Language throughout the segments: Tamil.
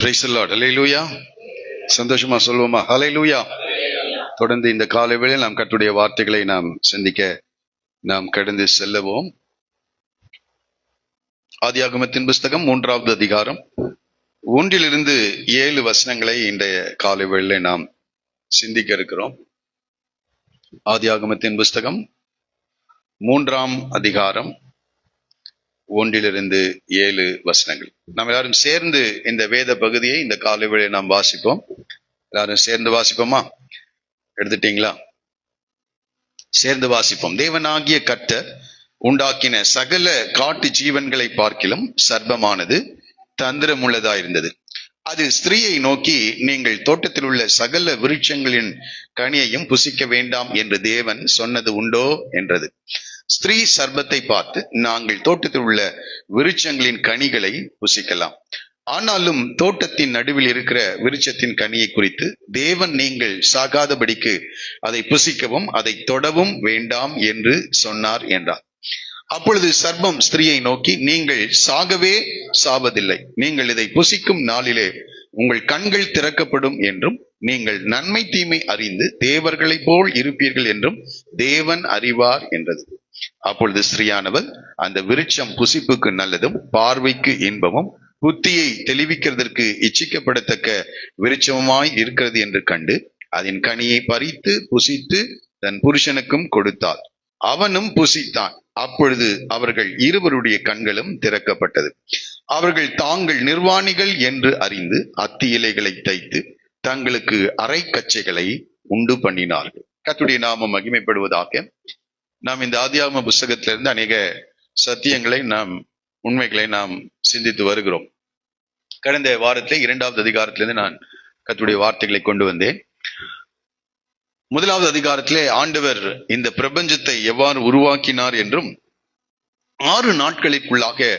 Praise the Lord. ஹல்லேலூயா. சந்தோஷமா சொல்லுவோமா? ஹல்லேலூயா. தொடர்ந்து இந்த காலை வேளையில் நாம் கர்த்தருடைய வார்த்தைகளை நாம் சிந்திக்க நாம் கடந்து செல்லவோம். ஆதியாகமத்தின் புஸ்தகம் 3வது அதிகாரம் 1 7 வசனங்களை இன்றைய காலை வேளையில் நாம் சிந்திக்க இருக்கிறோம். ஆதியாகமத்தின் புஸ்தகம் 3ஆம் அதிகாரம் 1 7 வசனங்கள். நாம் எல்லாரும் சேர்ந்து இந்த வேத பகுதியை இந்த காலை வேளையில் நாம் வாசிப்போம். எல்லாரும் சேர்ந்து வாசிப்போமா? எடுத்துட்டீங்களா? சேர்ந்து வாசிப்போம். தேவனாகிய கர்த்தர் உண்டாக்கின சகல காட்டு ஜீவன்களை பார்க்கிலும் சர்ப்பமானது தந்திரமுள்ளதாயிருந்தது. அது ஸ்திரீயை நோக்கி, நீங்கள் தோட்டத்தில் உள்ள சகல விருட்சங்களின் கனியையும் புசிக்க வேண்டாம் என்று தேவன் சொன்னது உண்டோ என்றது. ஸ்திரீ சர்ப்பத்தை பார்த்து, நாங்கள் தோட்டத்தில் உள்ள விருட்சங்களின் கனிகளை புசிக்கலாம், ஆனாலும் தோட்டத்தின் நடுவில் இருக்கிற விருட்சத்தின் கனியை குறித்து தேவன் நீங்கள் சாகாதபடிக்கு அதை புசிக்கவும் அதை தொடவும் வேண்டாம் என்று சொன்னார் என்றார். அப்பொழுது சர்ப்பம் ஸ்திரீயை நோக்கி, நீங்கள் சாகவே சாவதில்லை, நீங்கள் இதை புசிக்கும் நாளிலே உங்கள் கண்கள் திறக்கப்படும் என்றும் நீங்கள் நன்மை தீமை அறிந்து தேவர்களைப் போல் இருப்பீர்கள் என்றும் தேவன் அறிவார் என்றது. அப்பொழுது ஸ்திரீயானவள், அந்த விருட்சம் புசிப்புக்கு நல்லதும் பார்வைக்கு இன்பமும் புத்தியை தெளிவிக்கிறதற்கு இச்சிக்கப்படத்தக்க விருட்சமாய் இருக்கிறது என்று கண்டு அதன் கனியை பறித்து புசித்து தன் புருஷனுக்கும் கொடுத்தாள். அவனும் புசித்தான். அப்பொழுது அவர்கள் இருவருடைய கண்களும் திறக்கப்பட்டது. அவர்கள் தாங்கள் நிர்வாணிகள் என்று அறிந்து அத்தி இலைகளை தைத்து தங்களுக்கு அரை கச்சைகளை உண்டு பண்ணினார்கள். கர்த்தருடைய நாமம் மகிமைப்படுவதாக. நாம் இந்த ஆதியாகம புஸ்தகத்திலிருந்து அநேக சத்தியங்களை உண்மைகளை நாம் சிந்தித்து வருகிறோம். கடந்த வாரத்திலே 2வது அதிகாரத்திலிருந்து நான் கர்த்தருடைய வார்த்தைகளை கொண்டு வந்தேன். 1வது அதிகாரத்திலே ஆண்டவர் இந்த பிரபஞ்சத்தை எவ்வாறு உருவாக்கினார் என்றும் 6 நாட்களுக்குள்ளாக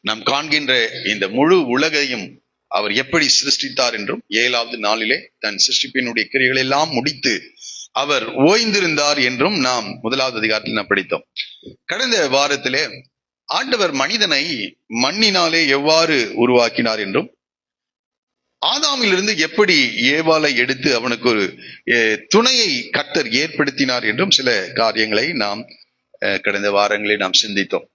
நாம் காண்கின்ற இந்த முழு உலகையும் அவர் எப்படி சிருஷ்டித்தார் என்றும் 7வது நாளிலே தன் சிருஷ்டிப்பினுடைய கிரியைகளை எல்லாம் முடித்து அவர் ஓய்ந்திருந்தார் என்றும் நாம் 1வது அதிகாரத்தில் நாம் படித்தோம். கடந்த வாரத்திலே ஆண்டவர் மனிதனை மண்ணினாலே எவ்வாறு உருவாக்கினார் என்றும் ஆதாமிலிருந்து எப்படி ஏவாளை எடுத்து அவனுக்கு ஒரு துணையை கர்த்தர் ஏற்படுத்தினார் என்றும் சில காரியங்களை நாம் கடந்த வாரங்களில் நாம் சிந்தித்தோம்.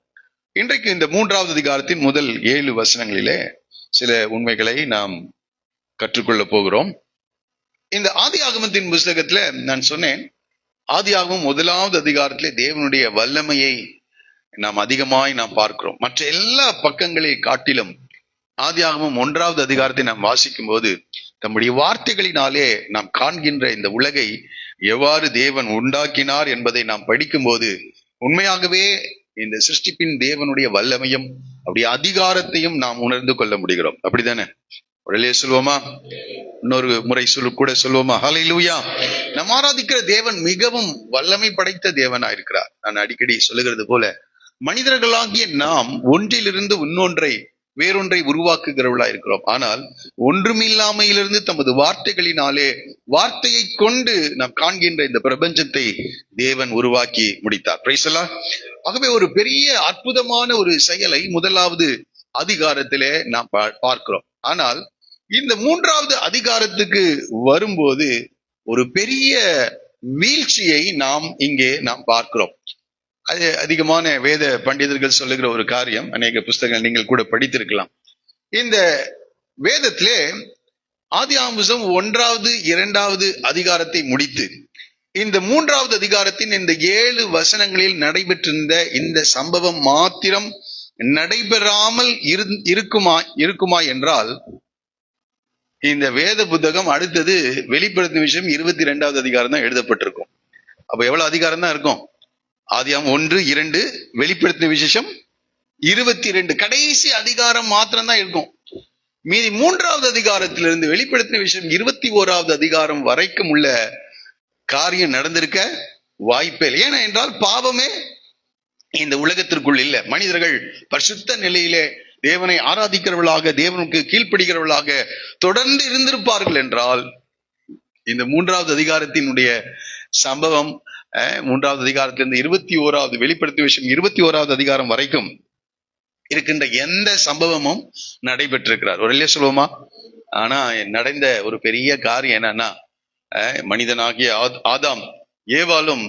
இன்றைக்கு இந்த 3வது அதிகாரத்தின் முதல் 7 வசனங்களிலே சில உண்மைகளை நாம் கற்றுக்கொள்ள போகிறோம். இந்த ஆதியாகமத்தின் புஸ்தகத்துல நான் சொன்னேன், ஆதியாகமம் 1வது அதிகாரத்திலே தேவனுடைய வல்லமையை நாம் அதிகமாய் நாம் பார்க்கிறோம். மற்ற எல்லா பக்கங்களை காட்டிலும் ஆதியாகமம் 1வது அதிகாரத்தை நாம் வாசிக்கும் போது தம்முடைய வார்த்தைகளினாலே நாம் காண்கின்ற இந்த உலகை எவ்வாறு தேவன் உண்டாக்கினார் என்பதை நாம் படிக்கும் போது உண்மையாகவே இந்த சிருஷ்டிப்பின் தேவனுடைய வல்லமையும் அப்படி அதிகாரத்தையும் நாம் உணர்ந்து கொள்ள முடிகிறோம். அப்படித்தானே? உடனே சொல்லுவோமா? இன்னொரு முறை கூட சொல்லுவோமா? ஹல்லேலூயா. நாம் ஆராதிக்கிற தேவன் மிகவும் வல்லமை படைத்த தேவனாயிருக்கிறார். நான் அடிக்கடி சொல்லுகிறது போல, மனிதர்களாகிய நாம் ஒன்றிலிருந்து இன்னொன்றை வேறொன்றை உருவாக்குகிறவர்களா இருக்கிறோம். ஆனால் ஒன்றுமில்லாமையிலிருந்து தமது வார்த்தைகளினாலே வார்த்தையை கொண்டு நாம் காண்கின்ற இந்த பிரபஞ்சத்தை தேவன் உருவாக்கி முடித்தார். Praise the Lord. ஆகவே ஒரு பெரிய அற்புதமான ஒரு செயலை 1வது அதிகாரத்திலே நாம் பார்க்கிறோம். ஆனால் இந்த 3வது அதிகாரத்துக்கு வரும்போது ஒரு பெரிய வீழ்ச்சியை நாம் இங்கே பார்க்கிறோம். அது அதிகமான வேத பண்டிதர்கள் சொல்லுகிற ஒரு காரியம். அநேக புஸ்தகங்கள் நீங்கள் கூட படித்திருக்கலாம். இந்த வேதத்திலே ஆதியாகமம் 1வது 2வது அதிகாரத்தை முடித்து இந்த 3வது அதிகாரத்தின் இந்த 7 வசனங்களில் நடைபெற்றிருந்த இந்த சம்பவம் மாத்திரம் நடைபெறாமல் இருக்குமா என்றால் இந்த வேத புத்தகம் அடுத்தது வெளிப்படுத்தும் விஷயம் 22வது அதிகாரம் தான் எழுதப்பட்டிருக்கும். அப்ப எவ்வளவு அதிகாரம் தான் இருக்கும்? ஆதியாகமம் 1, 2, வெளிப்படுத்தின விசேஷம் 22, கடைசி அதிகாரம் மாத்திரம் தான் இருக்கும். மீதி 3வது அதிகாரத்திலிருந்து வெளிப்படுத்தின விஷயம் 21வது அதிகாரம் வரைக்கும் உள்ள காரியம் நடந்திருக்க வாய்ப்பே இல்லை. ஏன்னா என்றால் பாவமே இந்த உலகத்திற்குள் இல்லை. மனிதர்கள் பரிசுத்த நிலையிலே தேவனை ஆராதிக்கிறவர்களாக, தேவனுக்கு கீழ்ப்படுகிறவர்களாக தொடர்ந்து இருந்திருப்பார்கள் என்றால் இந்த 3வது அதிகாரத்தினுடைய சம்பவம் 3வது அதிகாரத்திலிருந்து 21வது வெளிப்படுத்தின விஷயம் 21வது அதிகாரம் வரைக்கும் இருக்கின்ற எந்த சம்பவமும் நடைபெற்றிருக்கிறார். ஒரு இல்லையா சொல்லுவோமா? ஆனா நடந்த ஒரு பெரிய காரியம் என்னன்னா, மனிதனாகிய ஆதாம் ஏவாளும்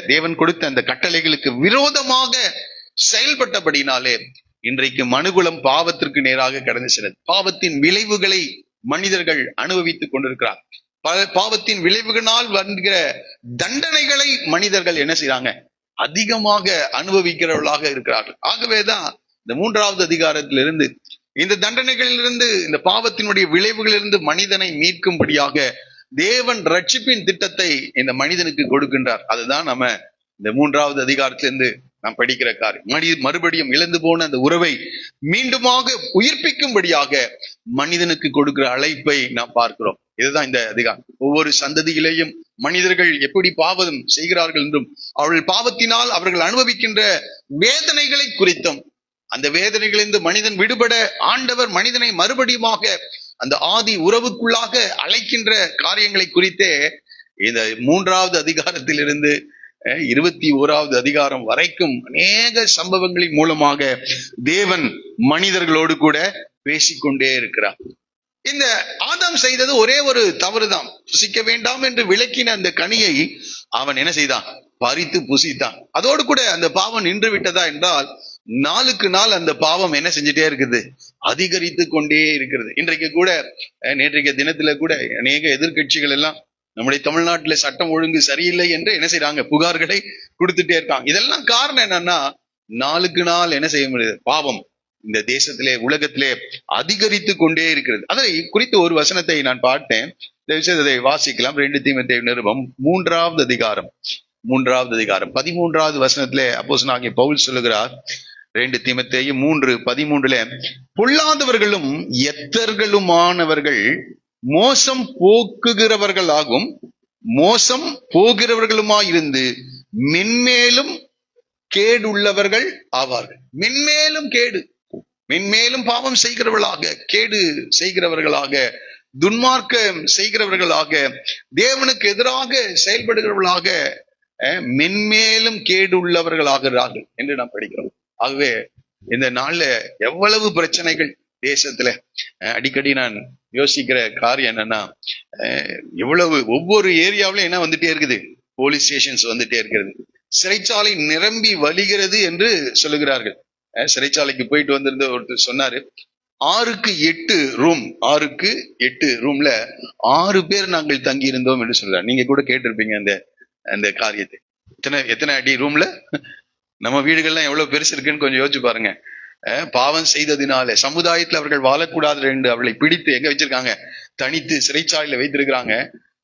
தேவன் கொடுத்த அந்த கட்டளைகளுக்கு விரோதமாக செயல்பட்டபடினாலே இன்றைக்கு மனுகுலம் பாவத்திற்கு நேராக கடந்து செல்லும். பாவத்தின் விளைவுகளை மனிதர்கள் அனுபவித்துக் கொண்டிருக்கிறார். பாவத்தின் விளைவுகளால் வருகிற தண்டனைகளை மனிதர்கள் என்ன செய்யறாங்க, அதிகமாக அனுபவிக்கிறவர்களாக இருக்கிறார்கள். ஆகவேதான் இந்த 3வது அதிகாரத்திலிருந்து இந்த தண்டனைகளிலிருந்து, இந்த பாவத்தினுடைய விளைவுகளிலிருந்து மனிதனை மீட்கும்படியாக தேவன் ரட்சிப்பின் திட்டத்தை இந்த மனிதனுக்கு கொடுக்கின்றார். அதுதான் நம்ம இந்த 3வது அதிகாரத்திலிருந்து நாம் படிக்கிற காரியம். மறுபடியும் இழந்து போன அந்த உறவை மீண்டுமாக உயிர்ப்பிக்கும்படியாக மனிதனுக்கு கொடுக்கிற அழைப்பை நாம் பார்க்கிறோம். இதுதான் இந்த அதிகாரம். ஒவ்வொரு சந்ததியிலேயும் மனிதர்கள் எப்படி பாவம் செய்கிறார்கள் என்றும் அவர்கள் பாவத்தினால் அவர்கள் அனுபவிக்கின்ற வேதனைகளை குறித்தும், அந்த வேதனைகளிலிருந்து மனிதன் விடுபட ஆண்டவர் மனிதனை மறுபடியுமாக அந்த ஆதி உறவுக்குள்ளாக அழைக்கின்ற காரியங்களை குறித்தே இந்த 3வது அதிகாரத்திலிருந்து 21வது அதிகாரம் வரைக்கும் அநேக சம்பவங்களின் மூலமாக தேவன் மனிதர்களோடு கூட பேசிக்கொண்டே இருக்கிறார். இந்த ஆதாம் செய்தது ஒரே ஒரு தவறுதான். புசிக்க வேண்டாம் என்று விளக்கின அந்த கனியை அவன் என்ன செய்தான், பறித்து புசித்தான். அதோடு கூட அந்த பாவம் நின்று விட்டதா என்றால், நாளுக்கு நாள் அந்த பாவம் என்ன செஞ்சுட்டே இருக்குது, அதிகரித்து கொண்டே இருக்கிறது. இன்றைக்கு கூட, நேற்றைய தினத்துல கூட அநேக எதிர்கட்சிகள் எல்லாம் நம்முடைய தமிழ்நாட்டுல சட்டம் ஒழுங்கு சரியில்லை என்று என்ன செய்யறாங்க, புகார்களை கொடுத்துட்டே இருக்காங்க. இதெல்லாம் காரணம் என்னன்னா, நாளுக்கு நாள் என்ன செய்ய முடியாது, பாவம் இந்த தேசத்திலே உலகத்திலே அதிகரித்து கொண்டே இருக்கிறது. அதை குறித்து ஒரு வசனத்தை நான் பார்த்தேன், அதை வாசிக்கலாம். 2 தீமோத்தேயு நிருபம் 3வது அதிகாரம் 13வது வசனத்திலே அப்போஸ்தலனாகிய பவுல் சொல்லுகிறார். 2 தீமோத்தேயு 3:13 பொல்லாதவர்களும் எத்தர்களுமானவர்கள் மோசம் போகிறவர்களுமாயிருந்து மென்மேலும் கேடுள்ளவர்கள் ஆவார்கள். மென்மேலும் பாவம் செய்கிறவர்களாக, கேடு செய்கிறவர்களாக, துன்மார்க்கம் செய்கிறவர்களாக, தேவனுக்கு எதிராக செயல்படுகிறவர்களாக, மென்மேலும் கேடு உள்ளவர்களாகிறார்கள் என்று நாம் படிக்கிறோம். ஆகவே இந்த நாள்ல எவ்வளவு பிரச்சனைகள் தேசத்துல, அடிக்கடி நான் யோசிக்கிற காரியம் என்னன்னா, எவ்வளவு ஒவ்வொரு ஏரியாவிலும் என்ன வந்துட்டே இருக்குது, போலீஸ் ஸ்டேஷன்ஸ் வந்துட்டே இருக்கிறது, சிறைச்சாலை நிரம்பி வழிகிறது என்று சொல்லுகிறார்கள். சிறைச்சாலைக்கு போயிட்டு வந்திருந்த ஒருத்தர் சொன்னாரு, 6க்கு 8 ரூம்ல 6 பேர் நாங்கள் தங்கி இருந்தோம் என்று சொல்றாரு. நீங்க கூட கேட்டிருப்பீங்க அந்த காரியத்தை. எத்தனை அடி ரூம்ல, நம்ம வீடுகள்லாம் எவ்வளவு பெருசு இருக்குன்னு கொஞ்சம் யோசிச்சு பாருங்க. பாவம் செய்ததினால சமுதாயத்துல அவர்கள் வாழக்கூடாது என்று அவர்களை பிடித்து எங்க வச்சிருக்காங்க, தனித்து சிறைச்சாலையில வைத்திருக்கிறாங்க.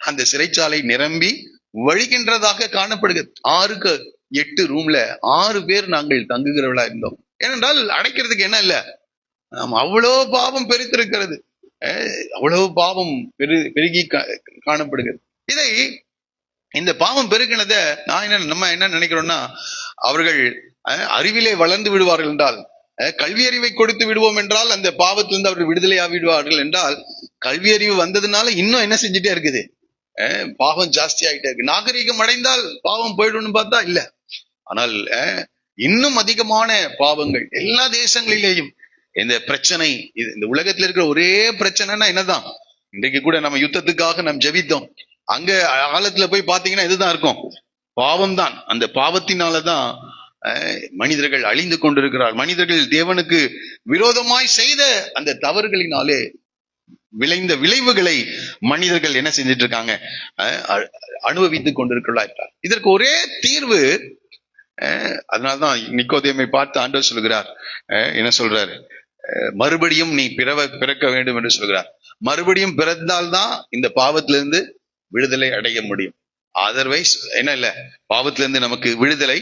அந்த சிறைச்சாலை நிரம்பி வழிகின்றதாக காணப்படுகிறது. 6க்கு 8 ரூம்ல 6 பேர் நாங்கள் தங்குகிறவளா இருந்தோம். ஏனென்றால் அடைக்கிறதுக்கு என்ன இல்ல, அவ்வளவு பாவம் பெருத்திருக்கிறது, அவ்வளவு பாவம் பெருகி காணப்படுகிறது. இந்த பாவம் பெருகினத நம்ம என்ன நினைக்கிறோம்னா, அவர்கள் அறிவிலே வளர்ந்து விடுவார்கள் என்றால், கல்வி அறிவை கொடுத்து விடுவோம் என்றால் அந்த பாவத்திலிருந்து அவர்கள் விடுதலையா விடுவார்கள் என்றால், கல்வி அறிவு வந்ததுனால இன்னும் என்ன செஞ்சுட்டே இருக்குது, பாவம் ஜாஸ்தி ஆகிட்டே இருக்கு. நாகரீகம் அடைந்தால் பாவம் போயிடும்னு பார்த்தா இல்ல. ஆனால் இன்னும் அதிகமான பாவங்கள் எல்லா தேசங்களிலேயும். இந்த பிரச்சனை, இந்த உலகத்துல இருக்கிற ஒரே பிரச்சனைனா என்னதான், இன்றைக்கு கூட நம்ம யுத்தத்துக்காக நாம் ஜெபித்தோம். அங்க ஆழத்துல போய் பாத்தீங்கன்னா இதுதான் இருக்கும், பாவம் தான். அந்த பாவத்தினாலதான் மனிதர்கள் அழிந்து கொண்டிருக்கிறார். மனிதர்கள் தேவனுக்கு விரோதமாய் செய்த அந்த தவறுகளினாலே விளைந்த விளைவுகளை மனிதர்கள் என்ன செஞ்சிட்டு இருக்காங்க, அனுபவித்துக் கொண்டிருக்கிறார். இதற்கு ஒரே தீர்வு, அதனால்தான் நிக்கோதேமை பார்த்து ஆண்டவர் சொல்கிறார், என்ன சொல்றாரு, மறுபடியும் நீ பிறக்க வேண்டும் என்று சொல்கிறார். மறுபடியும் பிறந்தால்தான் இந்த பாவத்திலிருந்து விடுதலை அடைய முடியும். அதர்வைஸ் என்ன இல்ல, பாவத்திலிருந்து நமக்கு விடுதலை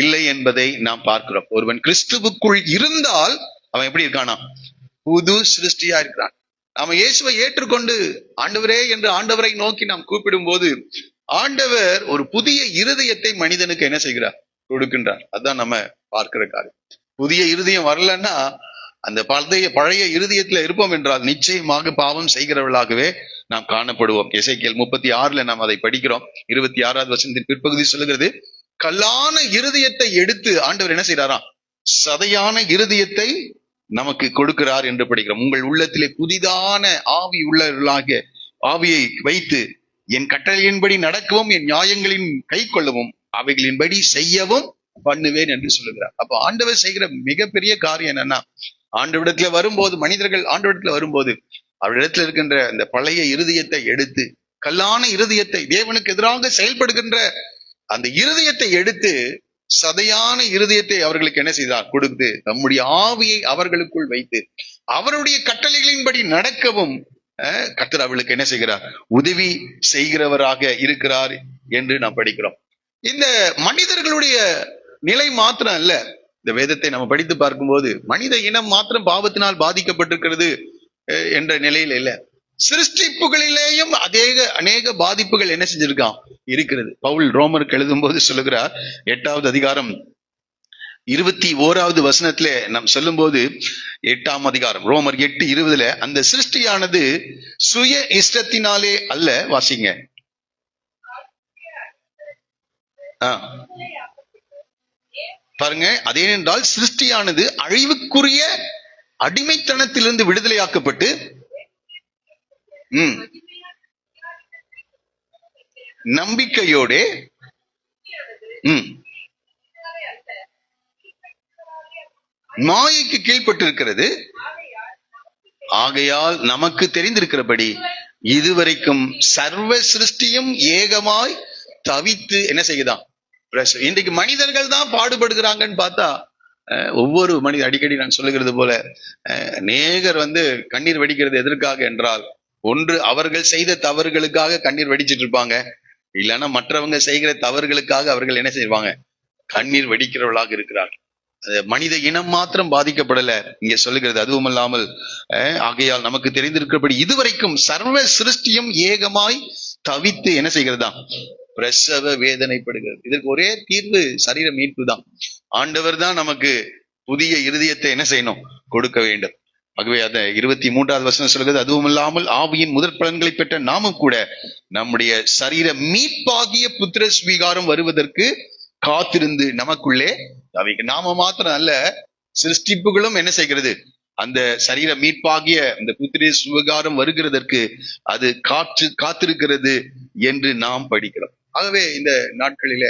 இல்லை என்பதை நாம் பார்க்கிறோம். ஒருவன் கிறிஸ்துவுக்குள் இருந்தால் அவன் எப்படி இருக்கானா, புது சிருஷ்டியா இருக்கிறான். நாம இயேசுவை ஏற்றுக்கொண்டு ஆண்டவரே என்று ஆண்டவரை நோக்கி நாம் கூப்பிடும் போது ஆண்டவர் ஒரு புதிய இருதயத்தை மனிதனுக்கு என்ன செய்கிறார், கொடுக்கின்றார். அதுதான் நம்ம பார்க்கிற காரியம். புதிய இருதயம் வரலன்னா, அந்த பழைய இருதயத்துல இருப்போம் என்றால் நிச்சயமாக பாவம் செய்கிறவர்களாகவே நாம் காணப்படுவோம். எசேக்கியேல் 36 நாம் அதை படிக்கிறோம். 26வது வசனத்தின் பிற்பகுதி சொல்லுகிறது, கல்லான இருதயத்தை எடுத்து ஆண்டவர் என்ன செய்யறாராம், சதையான இருதயத்தை நமக்கு கொடுக்கிறார் என்று படிக்கிறோம். உங்கள் உள்ளத்திலே புதிதான ஆவி உள்ளவர்களாக ஆவியை வைத்து என் கட்டளையின்படி நடக்கவும் என் நியாயங்களின் கை கொள்ளவும் அவைகளின்படி செய்யவும் பண்ணுவேன் என்று சொல்லுகிறார். அப்ப ஆண்டவர் செய்கிற மிகப்பெரிய காரியம் என்னன்னா, ஆண்டவரிடத்துல வரும்போது, மனிதர்கள் ஆண்டவரிடத்துல வரும்போது அவரிடத்துல இருக்கின்ற அந்த பழைய இருதயத்தை எடுத்து, கல்லான இருதயத்தை, தேவனுக்கு எதிராக செயல்படுகின்ற அந்த இருதயத்தை எடுத்து, சதையான இருதயத்தை அவர்களுக்கு என்ன செய்தார்? கொடுத்து, நம்முடைய ஆவியை அவர்களுக்குள் வைத்து அவருடைய கட்டளைகளின்படி நடக்கவும் கர்த்தர் அவர்களுக்கு என்ன செய்கிறார்? உதவி செய்கிறவராக இருக்கிறார் என்று நாம் படிக்கிறோம். இந்த மனிதர்களுடைய நிலை மாத்திரம் அல்ல. இந்த வேதத்தை நம்ம படித்து பார்க்கும்போது மனித இனம் மாத்திரம் பாவத்தினால் பாதிக்கப்பட்டிருக்கிறது என்ற நிலையில இல்ல, சிருஷ்டிப்புகளிலேயும் அநேக பாதிப்புகள் என்ன செஞ்சிருக்கான்? இருக்கிறது. பவுல் ரோமருக்கு எழுதும் போது சொல்லுகிறார், 8வது அதிகாரம் 21வது வசனத்திலே நாம் சொல்லும் போது, 8ஆம் அதிகாரம் ரோமர் 8:20, அந்த சிருஷ்டியானது சுய இஷ்டத்தினாலே அல்ல. வாசிங்க. பாருங்க, அதே என்றால் சிருஷ்டியானது அழிவுக்குரிய அடிமைத்தனத்திலிருந்து விடுதலையாக்கப்பட்டு நம்பிக்கையோட மாயைக்கு கீழ்பட்டிருக்கிறது. ஆகையால் நமக்கு தெரிந்திருக்கிறபடி இதுவரைக்கும் சர்வ சிருஷ்டியும் ஏகமாய் தவித்து என்ன செய்யுதான்? இன்றைக்கு மனிதர்கள் தான் பாடுபடுகிறாங்கன்னு பார்த்தா, ஒவ்வொரு மனித, அடிக்கடி நான் சொல்லுகிறது போல, அநேகர் கண்ணீர் வடிக்கிறது எதற்காக என்றால், ஒன்று அவர்கள் செய்த தவறுகளுக்காக கண்ணீர் வடிச்சிட்டு இருப்பாங்க, இல்லைன்னா மற்றவங்க செய்கிற தவறுகளுக்காக அவர்கள் என்ன செய்வாங்க? கண்ணீர் வடிக்கிறவர்களாக இருக்கிறார்கள். மனித இனம் மாத்திரம் பாதிக்கப்படல இங்க சொல்லுகிறது. அதுவும் இல்லாமல் ஆகையால் நமக்கு தெரிந்திருக்கிறபடி இதுவரைக்கும் சர்வ சிருஷ்டியும் ஏகமாய் தவித்து என்ன செய்கிறதா? பிரசவ வேதனைப்படுகிறது. இதற்கு ஒரே தீர்வு சரீர மீட்பு தான். ஆண்டவர் தான் நமக்கு புதிய இருதயத்தை என்ன செய்யணும்? கொடுக்க வேண்டும். ஆகவே அந்த 23வது வசனம் சொல்கிறது, அதுவும் இல்லாமல் ஆவியின் முதற் பலன்களை பெற்ற நாமும் கூட நம்முடைய சரீர மீட்பாகிய புத்திர ஸ்வீகாரம் வருவதற்கு காத்திருந்து நமக்குள்ளே நாம மாத்திரம் அல்ல, சிருஷ்டிப்புகளும் என்ன செய்கிறது? அந்த சரீர மீட்பாகிய இந்த புத்திர சுவகாரம் வருகிறதற்கு அது காத்திருக்கிறது என்று நாம் படிக்கிறோம். ஆகவே இந்த நாட்களில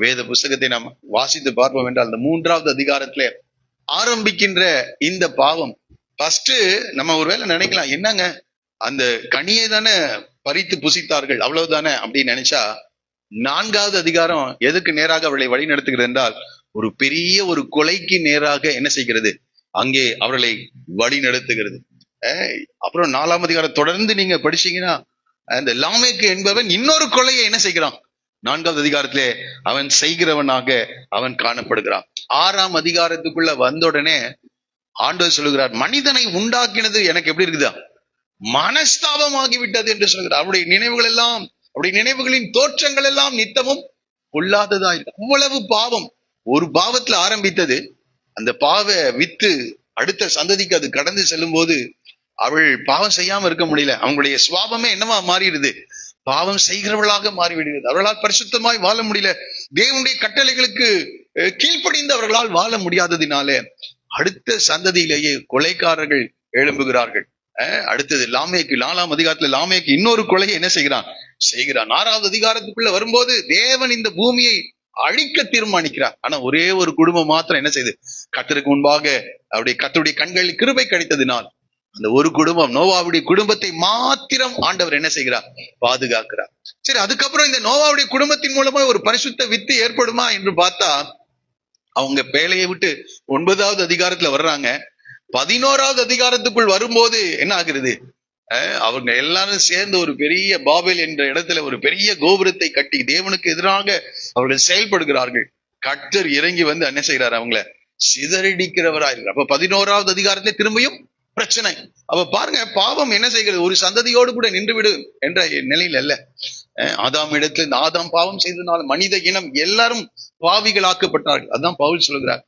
வேத புஸ்தகத்தை நாம் வாசித்து பார்ப்போம் என்றால், அந்த 3வது அதிகாரத்துல ஆரம்பிக்கின்ற இந்த பாவம், ஃபர்ஸ்ட் நம்ம ஒருவேளை நினைக்கலாம், என்னங்க அந்த கனியை தானே பறித்து புசித்தார்கள், அவ்வளவுதானே அப்படின்னு நினைச்சா, 4வது அதிகாரம் எதுக்கு நேராக அவர்களை வழி நடத்துகிறது என்றால், ஒரு பெரிய ஒரு கொலைக்கு நேராக என்ன செய்கிறது? அங்கே அவர்களை வழி நடத்துகிறது. அப்புறம் 4ஆம் அதிகாரம் தொடர்ந்து நீங்க படிச்சீங்கன்னா, அந்த லாமேக்கு என்பவன் இன்னொரு கொலையை என்ன செய்கிறான்? 4வது அதிகாரத்திலே அவன் செய்கிறவனாக அவன் காணப்படுகிறான். 6ஆம் அதிகாரத்துக்குள்ள வந்த உடனே ஆண்டவர் சொல்லுகிறார், மனிதனை உண்டாக்கினது எனக்கு எப்படி இருக்குதா? மனஸ்தாபமாகி விட்டது என்று சொல்கிறார். அவருடைய நினைவுகள் எல்லாம், அவருடைய நினைவுகளின் தோற்றங்கள் எல்லாம் நித்தமும் கொள்ளாததா இருக்கு. அவ்வளவு பாவம். ஒரு பாவத்துல ஆரம்பித்தது, அந்த பாவ வித்து அடுத்த சந்ததிக்கு அது கடந்து செல்லும் போது அவள் பாவம் செய்யாம இருக்க முடியல. அவங்களுடைய சுவாபமே என்னவா மாறிடுது? பாவம் செய்கிறவர்களாக மாறிவிடுகிறது. அவர்களால் பரிசுத்தமாய் வாழ முடியல. தேவனுடைய கட்டளைகளுக்கு கீழ்ப்படிந்து அவர்களால் வாழ முடியாததினாலே அடுத்த சந்ததியிலேயே கொலைக்காரர்கள் எழும்புகிறார்கள். அடுத்தது லாமேக்கு, 4ஆம் அதிகாரத்துல லாமேக்கு இன்னொரு கொலையை என்ன செய்கிறான்? 6வது அதிகாரத்துக்குள்ள வரும்போது தேவன் இந்த பூமியை அழிக்க தீர்மானிக்கிறார். ஆனா ஒரே ஒரு குடும்பம் மாத்திரம் என்ன செய்யுது? கர்த்தருக்கு முன்பாக கர்த்தருடைய கண்களில் கிருபை கிடைத்ததினால் அந்த ஒரு குடும்பம், நோவாவுடைய குடும்பத்தை மாத்திரம் ஆண்டவர் என்ன செய்கிறார்? பாதுகாக்கிறார். சரி, அதுக்கப்புறம் இந்த நோவாவுடைய குடும்பத்தின் மூலமா ஒரு பரிசுத்த வித்து ஏற்படுமா என்று பார்த்தா, அவங்க பேழையை விட்டு 9வது அதிகாரத்துல வர்றாங்க. 11வது அதிகாரத்துக்குள் வரும்போது என்ன ஆகிறது? அவங்க எல்லாரும் சேர்ந்து ஒரு பெரிய பாபேல் என்ற இடத்துல ஒரு பெரிய கோபுரத்தை கட்டி தேவனுக்கு எதிராக அவர்கள் செயல்படுகிறார்கள். கர்த்தர் இறங்கி என்ன செய்யறாரு? அவங்கள சிதறடிக்கிறவராயிருக்கிறார். அப்ப 11வது அதிகாரத்துல திரும்பியும் பிரச்சனை. அப்ப பாருங்க, பாவம் என்ன செய்கிறது? ஒரு சந்ததியோடு கூட நின்றுவிடும் என்ற நிலையில் அல்ல. ஆதாம் இடத்துல இந்த ஆதாம் பாவம் செய்ததுனால மனித இனம் எல்லாரும் பாவிகளாக்கப்பட்டார்கள். அதான் பவுல் சொல்கிறார்,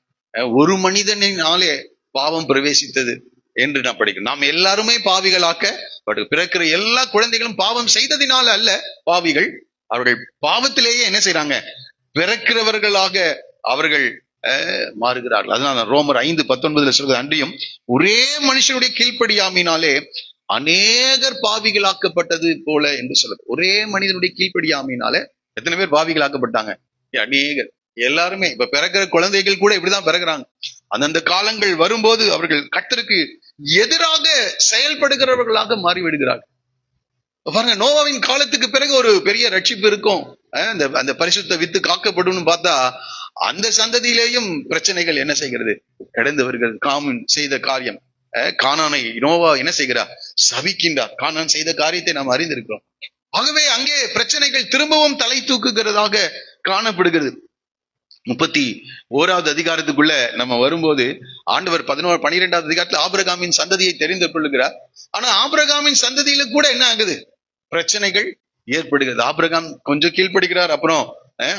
ஒரு மனிதனாலே பாவம் பிரவேசித்தது என்று நான் படிக்கிறேன். நாம் எல்லாருமே பாவிகளாக்க பிறக்கிற எல்லா குழந்தைகளும் பாவம் செய்ததினால அல்ல பாவிகள், அவர்கள் பாவத்திலேயே என்ன செய்யறாங்க? பிறக்கிறவர்களாக அவர்கள் மாறுகிறார்கள். அதனால ரோமர் 5:19 சொல்கிறது, அன்றியும் ஒரே மனுஷனுடைய கீழ்ப்படியாமையினாலே அநேகர் பாவிகளாக்கப்பட்டது போல என்று சொல்லுது. ஒரே மனிதனுடைய கீழ்ப்படியாமையினாலே எத்தனை பேர் பாவிகளாக்கப்பட்டாங்க? அநேகர். எல்லாருமே இப்ப பிறக்கிற குழந்தைகள் கூட இப்படிதான் பிறகுறாங்க. அந்தந்த காலங்கள் வரும்போது அவர்கள் கர்த்தருக்கு எதிராக செயல்படுகிறவர்களாக மாறிவிடுகிறார்கள். பாருங்க, நோவாவின் காலத்துக்கு பிறகு ஒரு பெரிய ரட்சிப்பு இருக்கும், அந்த பரிசுத்த வித்து காக்கப்படும் பார்த்தா அந்த சந்ததியிலேயும் பிரச்சனைகள் என்ன செய்கிறது? கடந்து வருகிறது. காமன் செய்த காரியம், கானானை நோவா என்ன செய்கிறார்? சபிக்கின்றார். கானான் செய்த காரியத்தை நாம் அறிந்திருக்கிறோம். ஆகவே அங்கே பிரச்சனைகள் திரும்பவும் தலை தூக்குகிறதாக காணப்படுகிறது. 31வது அதிகாரத்துக்குள்ள நம்ம வரும்போது ஆண்டவர் 12வது அதிகாரத்தில் ஆபிரகாமின் சந்ததியை தெரிந்து கொள்ளுகிறார். ஆனா ஆபிரகாமின் சந்ததியில கூட என்ன ஆகுது? பிரச்சனைகள் ஏற்படுகிறது. ஆபிரகாம் கொஞ்சம் கீழ்ப்படுகிறார், அப்புறம்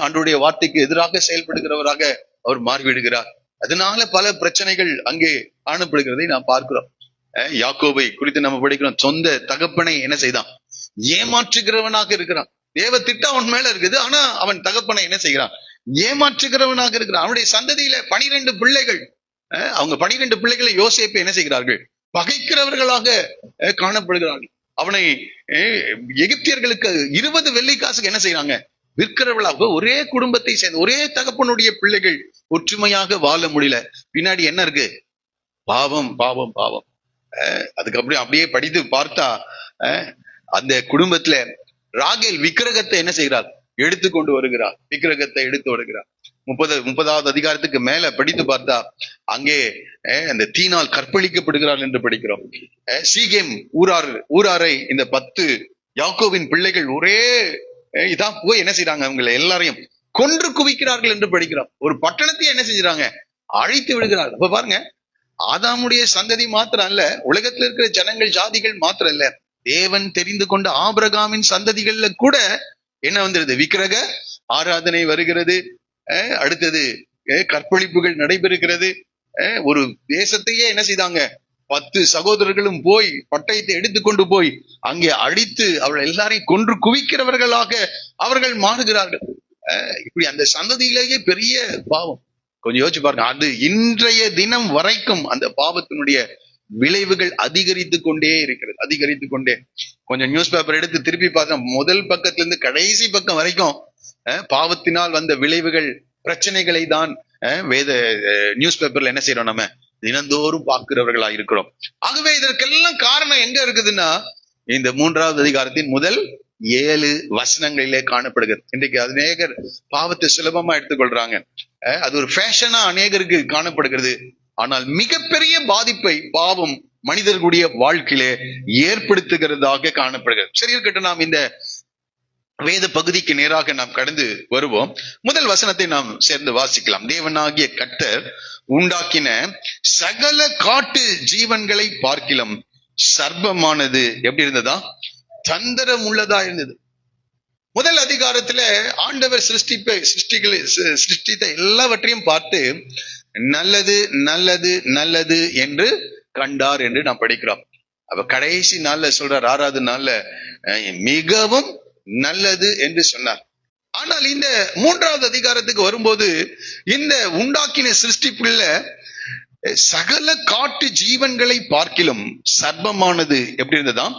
ஆண்டவருடைய வார்த்தைக்கு எதிராக செயல்படுகிறவராக அவர் மாறிவிடுகிறார். அதனால பல பிரச்சனைகள் அங்கே காணப்படுகிறதை நாம் பார்க்கிறோம். யாக்கோபை குறித்து நம்ம படிக்கிறோம். சொந்த தகப்பனை என்ன செய்தான்? ஏமாற்றுகிறவனாக இருக்கிறான். தேவ திட்டம் அவன் மேல இருக்குது, ஆனா அவன் தகப்பனை என்ன செய்கிறான்? ஏமாற்றுகிறவனாக இருக்கிறான். அவனுடைய சந்ததியில 12 பிள்ளைகள், அவங்க 12 பிள்ளைகளை யோசேப்பை என்ன செய்கிறார்கள்? பகைக்கிறவர்களாக காணப்படுகிறார்கள். அவனை எகிப்தியர்களுக்கு 20 வெள்ளிக்காசுக்கு என்ன செய்யறாங்க? விற்கிறவர்களாக. ஒரே குடும்பத்தை சேர்ந்த ஒரே தகப்பனுடைய பிள்ளைகள் ஒற்றுமையாக வாழ முடியல. பின்னாடி என்ன இருக்கு? பாவம், பாவம், பாவம். அதுக்கப்புறம் அப்படியே படித்து பார்த்தா அந்த குடும்பத்துல ராகேல் விக்கிரகத்தை என்ன செய்கிறார்? எடுத்துக்கொண்டு வருகிறார். விக்கிரகத்தை எடுத்து வருகிறார். 30வது அதிகாரத்துக்கு மேல படித்து பார்த்தா அங்கே அந்த தீனால் கற்பழிக்கப்படுகிறார் என்று படிக்கிறோம். சீகேம் ஊராரை இந்த 10 யாக்கோவின் பிள்ளைகள் ஒரே இதான் போய் என்ன செய்யறாங்க? அவங்களை எல்லாரையும் கொன்று குவிக்கிறார்கள் என்று படிக்கிறோம். ஒரு பட்டணத்தையே என்ன செஞ்சாங்க? அழித்து விடுகிறார்கள். அப்ப பாருங்க, ஆதாமுடைய சந்ததி மாத்திரம் அல்ல, உலகத்தில் இருக்கிற ஜனங்கள் ஜாதிகள் மாத்திரம் இல்ல, தேவன் தெரிந்து கொண்ட ஆபிரகாமின் சந்ததிகள்ல கூட என்ன வந்துருது? விக்கிரக ஆராதனை வருகிறது. அடுத்தது கற்பழிப்புகள் நடைபெறுகிறது. ஒரு தேசத்தையே என்ன செய்தாங்க? 10 சகோதரர்களும் போய் பட்டயத்தை எடுத்துக்கொண்டு போய் அங்கே அடித்து அவர்கள் எல்லாரையும் கொன்று குவிக்கிறவர்களாக அவர்கள் மாறுகிறார்கள். இப்படி அந்த சந்ததியிலேயே பெரிய பாவம். கொஞ்சம் யோசிச்சு பாருங்க. அது இன்றைய தினம் வரைக்கும் அந்த பாவத்தினுடைய விளைவுகள் அதிகரித்து கொண்டே இருக்கிறது, அதிகரித்து கொண்டே. கொஞ்சம் நியூஸ் பேப்பர் எடுத்து திருப்பி பார்த்தா முதல் பக்கத்துல இருந்து கடைசி பக்கம் வரைக்கும் பாவத்தினால் வந்த விளைவுகள், பிரச்சனைகளை தான் வேத நியூஸ் பேப்பர்ல என்ன செய்யறோம்? நம்ம தினந்தோறும் பார்க்கிறவர்களா இருக்கிறோம். ஆகவே இதற்கெல்லாம் காரணம் எங்க இருக்குதுன்னா இந்த 3வது அதிகாரத்தின் முதல் 7 வசனங்களிலே காணப்படுகிறது. இன்றைக்கு அநேகர் பாவத்தை சுலபமா எடுத்துக்கொள்றாங்க. அது ஒரு ஃபேஷனா அநேகருக்கு காணப்படுகிறது. ஆனால் மிகப்பெரிய பாதிப்பை பாவம் மனிதர்களுடைய வாழ்க்கையிலே ஏற்படுத்துகிறதாக காணப்படுகிறது. சரி இருக்கட்டும், நாம் இந்த வேத பகுதிக்கு நேராக நாம் கடந்து வருவோம். முதல் வசனத்தை நாம் சேர்ந்து வாசிக்கலாம். தேவனாகிய கர்த்தர் உண்டாக்கின சகல காட்டு ஜீவன்களை பார்க்கிலும் சர்ப்பமானது எப்படி இருந்ததா? தந்திரம் உள்ளதா இருந்தது. முதல் அதிகாரத்துல ஆண்டவர் சிருஷ்டித்த எல்லாவற்றையும் பார்த்து நல்லது, நல்லது, நல்லது என்று கண்டார் என்று நாம் படிக்கிறோம். அப்ப கடைசி நாள்ல சொல்றார், 6வது நாள்ல மிகவும் நல்லது என்று சொன்னார். ஆனால் இந்த 3வது அதிகாரத்துக்கு வரும்போது இந்த உண்டாக்கின சிருஷ்டிப்புல சகல காட்டு ஜீவன்களை பார்க்கிலும் சர்ப்பமானது எப்படி இருந்ததாம்?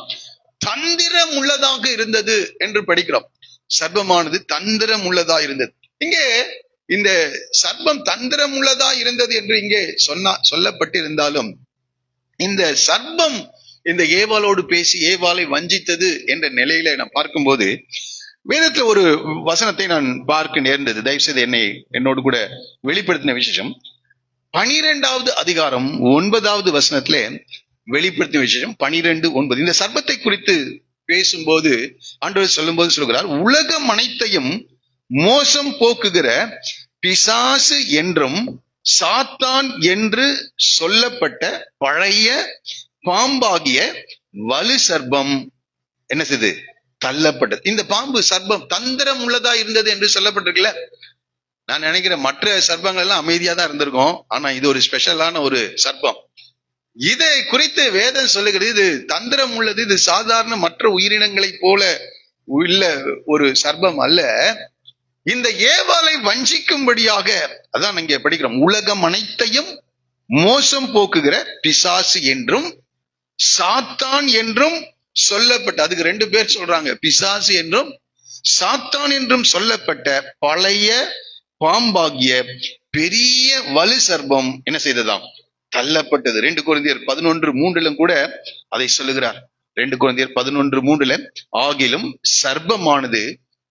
தந்திரம் உள்ளதாக இருந்தது என்று படிக்கிறோம். சர்ப்பமானது தந்திரம் உள்ளதா இருந்தது. இங்கே இந்த சர்ப்பம் தந்திரம் உள்ளதா இருந்தது என்று இங்கே சொல்லப்பட்டிருந்தாலும் இந்த சர்ப்பம் இந்த ஏவாளோடு பேசி ஏவாளை வஞ்சித்தது என்ற நிலையில நான் பார்க்கும்போது வேதத்துல ஒரு வசனத்தை நான் பார்க்க நேர்ந்தது. தயவுசெய்து என்னோடு கூட வெளிப்படுத்தின விசேஷம் 12வது அதிகாரம் 9வது வசனத்திலே வெளிப்படுத்தின விசேஷம் 12:9. இந்த சர்ப்பத்தை குறித்து பேசும்போது ஆண்டவர் சொல்லும்போது சொல்கிறார், உலகம் அனைத்தையும் மோசம் போக்குகிற பிசாசு என்றும் சாத்தான் என்று சொல்லப்பட்ட பழைய பாம்பாகிய வலு சர்ப்பம் என்ன செய்து தள்ளப்பட்டது. இந்த பாம்பு சர்ப்பம் தந்திரம் உள்ளதா இருந்தது என்று சொல்லப்பட்டிருக்கல. நான் நினைக்கிறேன் மற்ற சர்ப்பங்கள் எல்லாம் அமைதியா தான் இருந்திருக்கும், ஆனா இது ஒரு ஸ்பெஷலான ஒரு சர்ப்பம். இதை குறித்து வேதம் சொல்லுகிறது, இது தந்திரம் உள்ளது, இது சாதாரண மற்ற உயிரினங்களை போல உள்ள ஒரு சர்ப்பம் அல்ல, இந்த ஏவாளை வஞ்சிக்கும்படியாக, அதான் இங்கே படிக்கிறோம், உலகம் அனைத்தையும் மோசம் போக்குகிற பிசாசு என்றும் சாத்தான் என்றும் சொல்லப்பட்ட, அதுக்கு ரெண்டு பேர் சொல்றாங்க, பிசாசு என்றும் சாத்தான் என்றும் சொல்லப்பட்ட பழைய பாம்பாகிய பெரிய வலு சர்ப்பம் என்ன செய்ததாம்? தள்ளப்பட்டது. 2 கொரிந்தியர் 11:3 கூட அதை சொல்லுகிறார். 2 கொரிந்தியர் 11:3, ஆகிலும் சர்ப்பமானது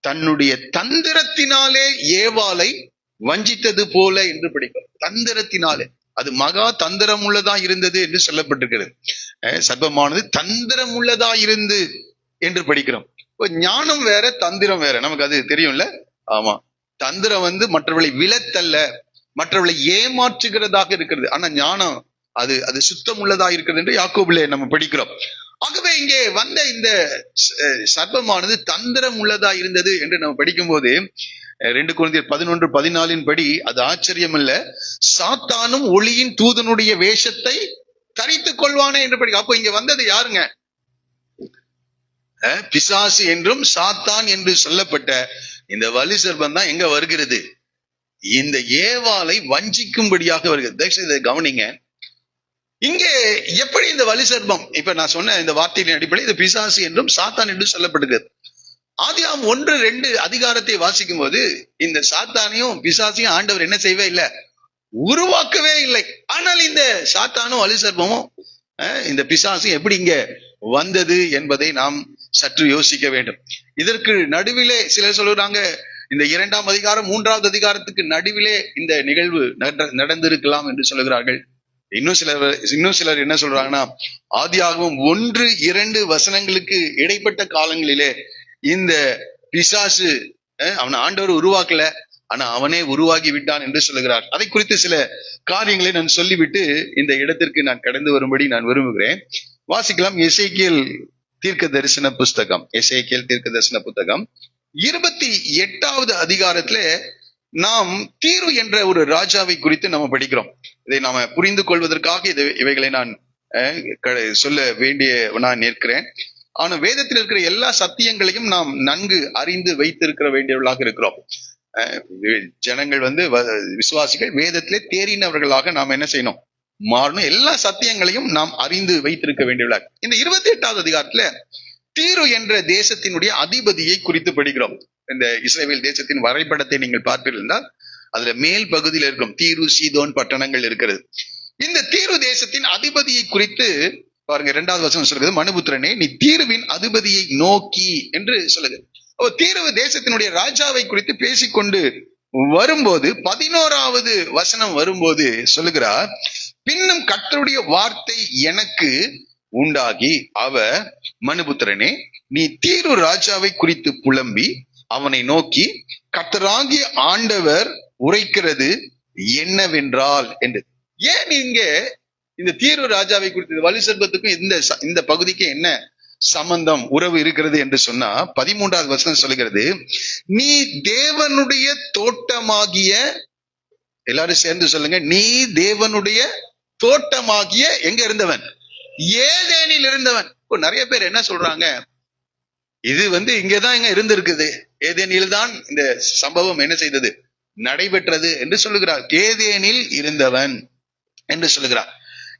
தன்னுடைய தந்திரத்தினாலே ஏவாளை வஞ்சித்தது போல என்று படிக்கும். தந்திரத்தினாலே, அது மகா தந்திரம் உள்ளதா இருந்தது என்று சொல்லப்பட்டிருக்கிறது. சர்ப்பமானது தந்திரம் உள்ளதா இருந்து என்று படிக்கிறோம். ஞானம் வேற, தந்திரம் வேற, நமக்கு அது தெரியும்ல. ஆமா, தந்திரம் மற்றவர்களை விலத்தல்ல, மற்றவர்களை ஏமாற்றுகிறதாக இருக்கிறது. ஆனா ஞானம் அது சுத்தம் உள்ளதா இருக்கிறது என்று யாக்கோபிலே நம்ம படிக்கிறோம். ஆகவே இங்கே வந்த இந்த சர்ப்பமானது தந்திரம் உள்ளதா இருந்தது என்று நம்ம படிக்கும் போது 2 கொரிந்தியர் 11:14 படி அது ஆச்சரியம் அல்ல, சாத்தானும் ஒளியின் தூதனுடைய வேஷத்தை தரித்துக் கொள்வானே என்று படிக்கும். அப்போ இங்க வந்தது யாருங்க? பிசாசு என்றும் சாத்தான் என்று சொல்லப்பட்ட இந்த வலு சர்ப்பம் தான் எங்க வருகிறது? இந்த ஏவாளை வஞ்சிக்கும்படியாக வருகிறது. தயவுசெய்து கவனிங்க. இங்கே எப்படி இந்த வலு சர்ப்பம், இப்ப நான் சொன்ன இந்த வார்த்தையின் அடிப்படையில் இது பிசாசு என்றும் சாத்தான் என்றும் சொல்லப்படுகிறது. ஆதியாகமம் 1-2 அதிகாரத்தை வாசிக்கும் போது இந்த சாத்தானையும் பிசாசையும் ஆண்டவர் என்ன செய்யவே இல்லை, உருவாக்கவே இல்லை. ஆனால் இந்த சாத்தானும் வலு சர்ப்பமும் இந்த பிசாசும் எப்படி இங்க வந்தது என்பதை நாம் சற்று யோசிக்க வேண்டும். இதற்கு நடுவிலே சிலர் சொல்றாங்க, இந்த 2ஆம் அதிகாரம் 3வது அதிகாரத்துக்கு நடுவிலே இந்த நிகழ்வு நடந்திருக்கலாம் என்று சொல்லுகிறார்கள். இன்னும் சிலர் என்ன சொல்றாங்கன்னா, ஆதியாகமம் 1-2 வசனங்களுக்கு இடைப்பட்ட காலங்களிலே இந்த பிசாசு அவனை ஆண்டவர் உருவாக்கல, ஆனா அவனே உருவாகி விட்டான் என்று சொல்லுகிறார். அதை குறித்து சில காரியங்களை நான் சொல்லிவிட்டு இந்த இடத்திற்கு நான் கடந்து வரும்படி நான் விரும்புகிறேன். வாசிக்கலாம். எசேக்கியேல் தீர்க்க தரிசன புஸ்தகம், எசேக்கியேல் தீர்க்க தரிசன புத்தகம் 28வது அதிகாரத்திலே நாம் தீரு என்ற ஒரு ராஜாவை குறித்து நம்ம படிக்கிறோம். இதை நாம புரிந்து கொள்வதற்காக இவைகளை நான் சொல்ல வேண்டிய நான் நிற்கிறேன். ஆனா வேதத்தில் இருக்கிற எல்லா சத்தியங்களையும் நாம் நன்கு அறிந்து வைத்திருக்கிற வேண்டியவர்களாக இருக்கிறோம். ஜனங்கள் விசுவாசிகள் வேதத்திலே தேறினவர்களாக நாம் என்ன செய்யணும்? மாறணும். எல்லா சத்தியங்களையும் நாம் அறிந்து வைத்திருக்க வேண்டியவர்களாக. இந்த 28வது அதிகாரத்துல தீரு என்ற தேசத்தினுடைய அதிபதியை குறித்து படிக்கிறோம். இந்த இஸ்ரவேல் தேசத்தின் வரைபடத்தை நீங்கள் பார்ப்பீர்கள் என்றால் அதுல மேல் பகுதியில் இருக்கும் தீரு, சீதோன் பட்டணங்கள் இருக்கிறது. இந்த தீரு தேசத்தின் அதிபதியை குறித்து பாருங்க, 2வது வசனம் சொல்கிறது, மனுபுத்திரனே நீ தீருவின் அதிபதியை நோக்கி என்று சொல்லுது. தீரு தேசத்தினுடைய ராஜாவை குறித்து பேசிக்கொண்டு வரும்போது 11வது வசனம் வரும்போது சொல்லுகிறார், பின்னும் கர்த்தருடைய வார்த்தை எனக்கு உண்டாகி அவர், மனுபுத்திரனே நீ தீரு ராஜாவை குறித்து புலம்பி அவனை நோக்கி கர்த்தராகிய ஆண்டவர் உரைக்கிறது என்னவென்றால் என்று. ஏன் இங்க இந்த தீரு ராஜாவை குறித்து வலு சர்ப்பத்துக்கும் இந்த பகுதிக்கு என்ன சம்பந்தம், உறவு இருக்கிறது என்று சொன்னா 13வது வசனம் சொல்லுகிறது, நீ தேவனுடைய தோட்டமாகிய, எல்லாரும் சேர்ந்து சொல்லுங்க, நீ தேவனுடைய தோட்டமாகிய எங்க இருந்தவன்? ஏதேனில் இருந்தவன். நிறைய பேர் என்ன சொல்றாங்க, இது இங்கதான் இங்க இருந்திருக்குது, ஏதேனில் தான் இந்த சம்பவம் என்ன செய்தது, நடைபெற்றது என்று சொல்லுகிறார். ஏதேனில் இருந்தவன் என்று சொல்லுகிறார்.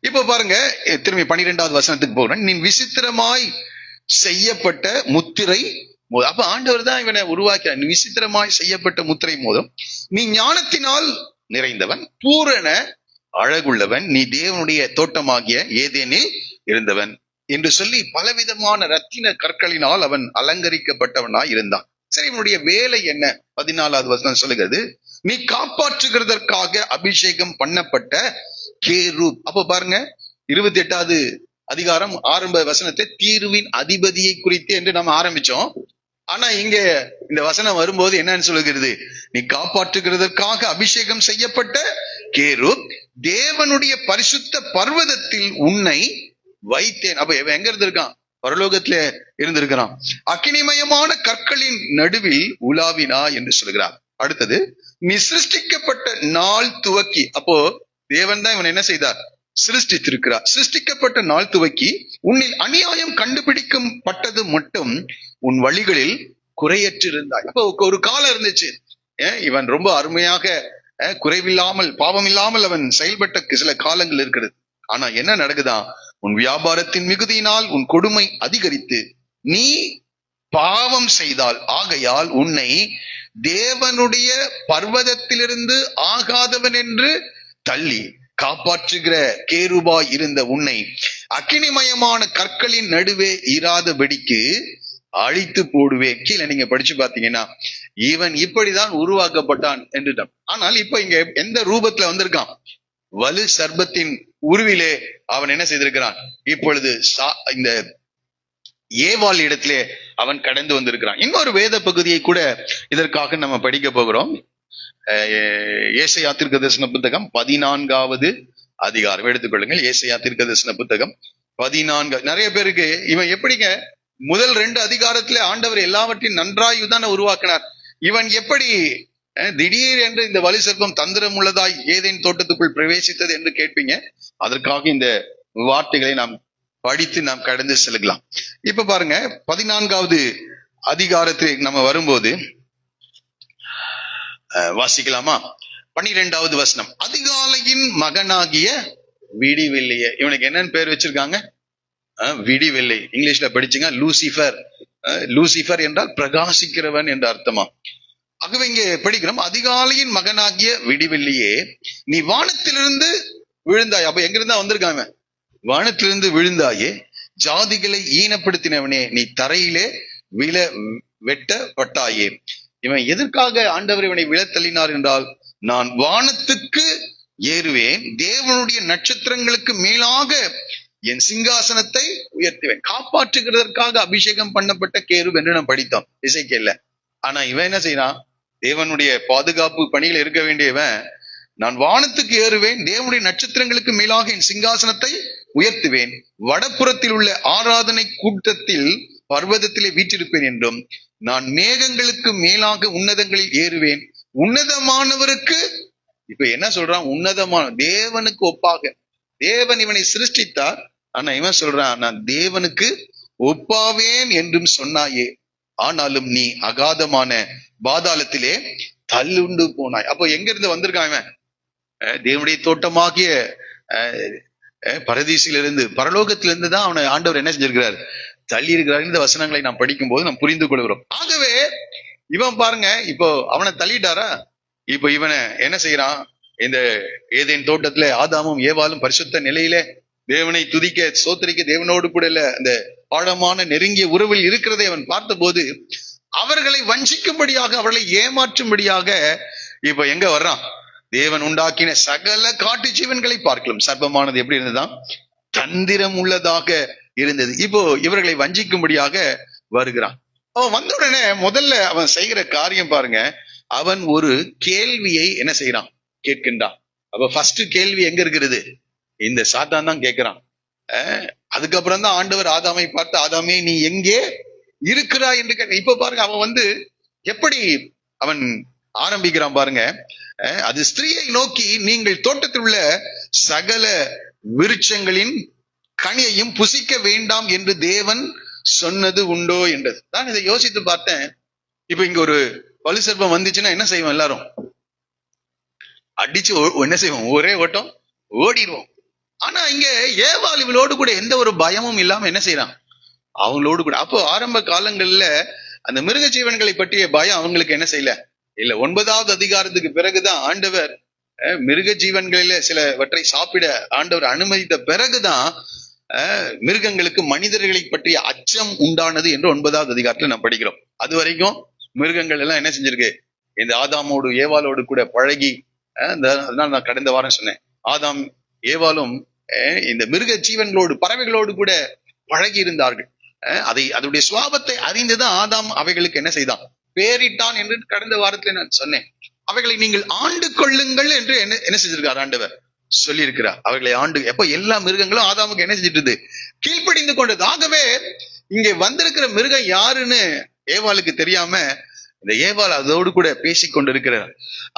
இப்ப பாருங்க, திரும்பி 12வது வசனத்துக்கு போகிறேன். நீ விசித்திரமாய் செய்யப்பட்ட முத்திரை மோதம். அப்ப ஆண்டவர் தான் இவனை உருவாக்கிறார். நீ விசித்திரமாய் செய்யப்பட்ட முத்திரை மோதம், நீ ஞானத்தினால் நிறைந்தவன், பூரண அழகுள்ளவன், நீ தேவனுடைய தோட்டமாகிய ஏதேனில் இருந்தவன் என்று சொல்லி பலவிதமான ரத்தின கற்களினால் அவன் அலங்கரிக்கப்பட்டவனாய் இருந்தான். சரி, இவனுடைய வேலை என்ன? 14வது வசனம் சொல்லுகிறது, நீ காப்பாற்றுகிறதற்காக அபிஷேகம் பண்ணப்பட்ட கேரூப். அப்ப பாருங்க, 28வது அதிகாரம் ஆரம்ப வசனத்தை தீருவின் அதிபதியை குறித்து என்று நாம் ஆரம்பிச்சோம். ஆனா இங்க இந்த வசனம் வரும்போது என்னன்னு சொல்லுகிறது, நீ காப்பாற்றுகிறதற்காக அபிஷேகம் செய்யப்பட்ட கேரூப், தேவனுடைய பரிசுத்த பர்வதத்தில் உன்னை வைத்தேன். அப்ப எங்க இருந்திருக்கான்? பரலோகத்தில இருந்திருக்கிறான். அக்கினிமயமான கற்களின் நடுவில் உலாவினா என்று சொல்கிறார். அடுத்தது, நீ சிருஷ்டிக்கப்பட்ட நாள் துவக்கி, அப்போ தேவன் தான் இவன் என்ன செய்தார்? சிருஷ்டித்திருக்கிறார். சிருஷ்டிக்கப்பட்ட நாள் துவக்கி உன்னில் அநியாயம் கண்டுபிடிக்கப்பட்டது மட்டும் உன் வழிகளில் குறையற்றிருந்தாய். அப்போ ஒரு காலம் இருந்துச்சு, இவன் ரொம்ப அருமையாக குறைவில்லாமல் பாவம் இல்லாமல் அவன் செயல்பட்ட சில காலங்கள் இருக்கிறது. ஆனா என்ன நடக்குதான், உன் வியாபாரத்தின் மிகுதியினால் உன் கொடுமை அதிகரித்து நீ பாவம் செய்தால், ஆகையால் உன்னை தேவனுடைய பர்வதத்திலிருந்து ஆகாதவன் என்று தள்ளி காப்பாற்றுகிற கேருபாய் இருந்த உன்னை அக்கினிமயமான கற்களின் நடுவே இராதபடிக்கு அழித்து போடுவேன். கீழே நீங்க படிச்சு பாத்தீங்கன்னா இவன் இப்படிதான் உருவாக்கப்பட்டான் என்று. ஆனால் இப்ப இங்க எந்த ரூபத்துல வந்திருக்கான்? வலு சர்பத்தின் உருவிலே அவன் என்ன செய்திருக்கிறான்? இப்பொழுது இந்த ஏவாள் இடத்திலே அவன் கடந்து வந்திருக்கிறான். இன்னொரு வேத பகுதியை கூட இதற்காக நம்ம படிக்க போகிறோம். ஏசாயா தீர்க்கதரிசன புத்தகம் 14வது அதிகாரம் எடுத்துக்கொள்ளுங்கள். ஏசாயா தீர்க்கதரிசன புத்தகம் 14. நிறைய பேருக்கு இவன் எப்படிங்க முதல் 2 அதிகாரத்திலே ஆண்டவர் எல்லாவற்றையும் நன்றாய் தானே உருவாக்கினார், இவன் எப்படி திடீர் என்று இந்த வலு சர்ப்பம் தந்திரம் உள்ளதாய் ஏதேன் தோட்டத்துக்குள் பிரவேசித்தது என்று கேட்பீங்க. அதற்காக இந்த வார்த்தைகளை நாம் படித்து நாம் கடந்து செல்லலாம். இப்ப பாருங்க 14வது அதிகாரத்தில் நம்ம வரும்போது வாசிக்கலாமா? 12வது வசனம். அதிகாலையின் மகனாகிய விடிவெள்ளிய. இவனுக்கு என்னன்னு பேர் வச்சிருக்காங்க? விடிவெள்ளி. இங்கிலீஷ்ல படிச்சுங்க லூசிஃபர். லூசிஃபர் என்றால் பிரகாசிக்கிறவன் என்ற அர்த்தமா. ஆகவே இங்கே படிக்கிறோம், அதிகாலையின் மகனாகிய விடிவெள்ளியே நீ வானத்திலிருந்து விழுந்தாய். அப்ப எங்க இருந்தா வந்திருக்காங்க? வானத்திலிருந்து விழுந்தாயே. ஜாதிகளை ஈனப்படுத்தினவனே நீ தரையிலே வெட்டப்பட்டாயே. இவன் எதற்காக ஆண்டவர் இவனை விழத்தள்ளினார் என்றால், நான் வானத்துக்கு ஏறுவேன், தேவனுடைய நட்சத்திரங்களுக்கு மேலாக என் சிங்காசனத்தை உயர்த்துவேன். காப்பாற்றுகிறதற்காக அபிஷேகம் பண்ணப்பட்ட கேருப் என்று நாம் படித்தோம் இசைக்கேல்ல. ஆனா இவன் என்ன செய்யறான்? தேவனுடைய பாதுகாப்பு பணியில் இருக்க வேண்டியவன், நான் வானத்துக்கு ஏறுவேன், தேவனுடைய நட்சத்திரங்களுக்கு மேலாக என் சிங்காசனத்தை உயர்த்துவேன், வடப்புறத்தில் உள்ள ஆராதனை கூட்டத்தில் பர்வதத்திலே வீற்றிருப்பேன் என்றும், நான் மேகங்களுக்கு மேலாக உன்னதங்களில் ஏறுவேன், உன்னதமானவருக்கு. இப்ப என்ன சொல்றான்? உன்னதமான தேவனுக்கு ஒப்பாக. தேவன் இவனை சிருஷ்டித்தார். ஆனா இவன் சொல்றான், நான் தேவனுக்கு ஒப்பாவேன் என்றும் சொன்னாயே, ஆனாலும் நீ அகாதமான பாதாளத்திலே தள்ளுண்டு போனாய். அப்போ எங்க இருந்து வந்திருக்கான் இவன்? தேவனுடைய தோட்டமாகிய பரதீசிலிருந்து, பரலோகத்திலிருந்து தான் அவனை ஆண்டவர் என்ன செஞ்சிருக்கிறார்? தள்ளி இருக்கிறார். இந்த வசனங்களை நாம் படிக்கும் போது நாம் புரிந்து கொள்கிறோம். ஆகவே இவன் பாருங்க, இப்போ அவனை தள்ளிட்டாரா? இப்போ இவனை என்ன செய்யறான்? இந்த ஏதேன் தோட்டத்துல ஆதாமும் ஏவாளும் பரிசுத்த நிலையிலே தேவனை துதிக்க சோத்தரிக்க தேவனோடு கூட இல்ல அந்த ஆழமான நெருங்கிய உறவில் இருக்கிறதை அவன் பார்த்த போது அவர்களை வஞ்சிக்கும்படியாக, அவர்களை ஏமாற்றும்படியாக இப்ப எங்க வர்றான்? தேவன் உண்டாக்கின சகல காட்டு ஜீவன்களை பார்க்கலாம். சர்ப்பமானது எப்படி இருந்ததுதான்? தந்திரம் உள்ளதாக இருந்தது. இப்போ இவர்களை வஞ்சிக்கும்படியாக வருகிறான். அவன் வந்த உடனே முதல்ல அவன் செய்கிற காரியம் பாருங்க, அவன் ஒரு கேள்வியை என்ன செய்யறான்? கேட்கின்றான். அப்ப ஃபர்ஸ்ட் கேள்வி எங்க இருக்கிறது? இந்த சாத்தான் தான் கேட்கிறான். அதுக்கப்புறம் தான் ஆண்டவர் ஆதாமை பார்த்து, ஆதாமே நீ எங்கே இருக்கிறாய் என்று கேட்க. இப்ப பாருங்க அவன் எப்படி அவன் ஆரம்பிக்கிறான் பாருங்க. அது ஸ்திரீயை நோக்கி, நீங்கள் தோட்டத்தில் உள்ள சகல விருட்சங்களின் கனியையும் புசிக்க வேண்டாம் என்று தேவன் சொன்னது உண்டோ என்றது. நான் இதை யோசித்து பார்த்தேன். இப்ப இங்க ஒரு வலு சர்ப்பம் வந்துச்சுன்னா என்ன செய்வோம்? எல்லாரும் அடிச்சு என்ன செய்வோம்? ஒரே ஓட்டம் ஓடிடுவோம். ஆனா இங்க ஏவாள் இவளோடு கூட எந்த ஒரு பயமும் இல்லாம என்ன செய்யறான்? அவங்களோடு கூட. அப்போ ஆரம்ப காலங்கள்ல அந்த மிருக ஜீவன்களை பற்றிய பயம் அவங்களுக்கு என்ன செய்யல இல்ல. 9வது அதிகாரத்துக்கு பிறகுதான் ஆண்டவர் மிருக ஜீவன்களில சிலவற்றை சாப்பிட ஆண்டவர் அனுமதித்த பிறகுதான் மிருகங்களுக்கு மனிதர்களை பற்றிய அச்சம் உண்டானது என்று 9வது அதிகாரத்துல நாம் படிக்கிறோம். அது வரைக்கும் மிருகங்கள் எல்லாம் என்ன செஞ்சிருக்கு? இந்த ஆதாமோடு ஏவாளோடு கூட பழகி, அதனால நான் கடந்த வாரம் சொன்னேன், ஆதாம் ஏவாளும் இந்த மிருக ஜீவன்களோடு பறவைகளோடு கூட பழகி இருந்தார்கள். அதனுடைய சுவாபத்தை அறிந்துதான் ஆதாம் அவைகளுக்கு என்ன செய்தான்? பேரிட்டான் என்று கடந்த வாரத்துல நான் சொன்னேன். அவைகளை நீங்கள் ஆண்டு கொள்ளுங்கள் என்று என்ன செஞ்சிருக்கார்? ஆண்டவர் சொல்லி இருக்கிறார். அவைகளை ஆண்டு. எப்ப எல்லா மிருகங்களும் ஆதாமுக்கு என்ன செஞ்சிட்டு கீழ்ப்படிந்து கொண்டது. ஆகவே இங்க வந்திருக்கிற மிருகம் யாருன்னு ஏவாளுக்கு தெரியாம இந்த ஏவாள் அதோடு கூட பேசிக் கொண்டிருக்கிறார்.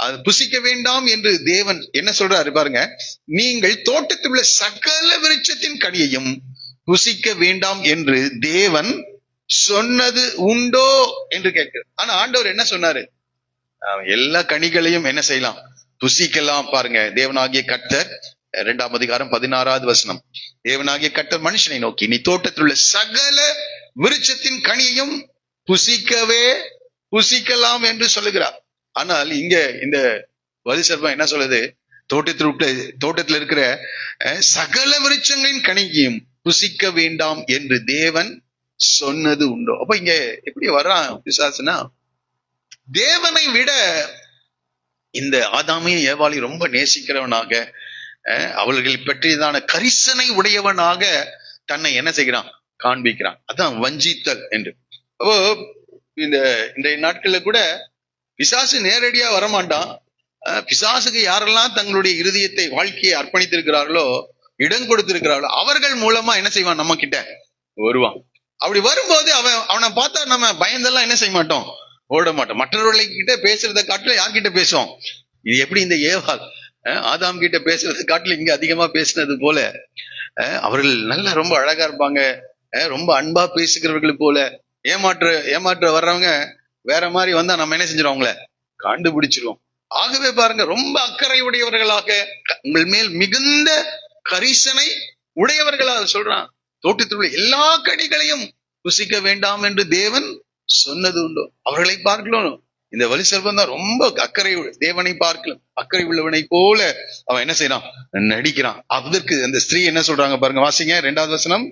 அது புசிக்க வேண்டாம் என்று தேவன் என்ன சொல்றாரு பாருங்க, நீங்கள் தோட்டத்தில் உள்ள சகல விருட்சத்தின் கனியையும் புசிக்க வேண்டாம் என்று தேவன் சொன்னது உண்டோ என்று கேட்கிறார். ஆனா ஆண்டவர் என்ன சொன்னாரு? எல்லா கனிகளையும் என்ன செய்யலாம், புசிக்கலாம். பாருங்க, தேவனாகிய கர்த்தர் 2ஆம் அதிகாரம் 16வது வசனம். தேவனாகிய கர்த்தர் மனுஷனை நோக்கி, நீ தோட்டத்தில் உள்ள சகல விருட்சத்தின் கனியையும் புசிக்கலாம் என்று சொல்லுகிறார். ஆனால் இங்க இந்த வலிசர்பம் என்ன சொல்லுது, தோட்டத்தில் இருக்கிற சகல விருட்சங்களின் கனியையும் புசிக்க வேண்டாம் என்று தேவன் சொன்னது உண்டோ? அப்ப இங்க எப்படி வர்றான் பிசாசுனா, தேவனை விட இந்த ஆதாமையும் ஏவாளையும் ரொம்ப நேசிக்கிறவனாக, அவர்கள் பற்றியதான கரிசனை உடையவனாக தன்னை என்ன செய்கிறான், காண்பிக்கிறான். அதான் வஞ்சித்தல் என்று. அப்போ இன்றைய நாட்கள்ல கூட பிசாசு நேரடியா வரமாட்டான். பிசாசுக்கு யாரெல்லாம் தங்களுடைய இருதயத்தை, வாழ்க்கையை அர்ப்பணித்திருக்கிறார்களோ, இடம் கொடுத்திருக்கிறார்களோ, அவர்கள் மூலமா என்ன செய்வான், நம்ம கிட்ட வருவான். அப்படி வரும்போது அவனை பார்த்தா நம்ம பயந்தெல்லாம் என்ன செய்ய மாட்டோம், ஓட மாட்டோம். மற்றவர்களை கிட்ட பேசுறதை காட்டில யார்கிட்ட பேசுவோம்? இது எப்படி இந்த ஏவாள் ஆதாம் கிட்ட பேசுறதை காட்டில இங்க அதிகமா பேசினது போல, அவர்கள் நல்லா ரொம்ப அழகா இருப்பாங்க, ரொம்ப அன்பா பேசுகிறவர்கள் போல. ஏமாற்ற வர்றவங்க வேற மாதிரி வந்தா நம்ம என்ன செஞ்சிடும், அவங்கள கண்டுபிடிச்சிருவோம். ஆகவே பாருங்க, ரொம்ப அக்கறை உடையவர்களாக, உங்கள் மேல் மிகுந்த கரிசனை உடையவர்களாக சொல்றான். தோட்டத்தில் உள்ள எல்லா கனிகளையும் புசிக்க வேண்டாம் என்று தேவன் சொன்னது உண்டோ? அவர்களை பார்க்கலாம். இந்த வலி செல்வம் தான் ரொம்ப அக்கறை, தேவனை பார்க்கலாம் அக்கறை உள்ளவனை போல அவன் என்ன செய்யறான், நடிக்கிறான். அதற்கு அந்த ஸ்திரீ என்ன சொல்றாங்க பாருங்க, வாசிங்க 2வது வசனம்.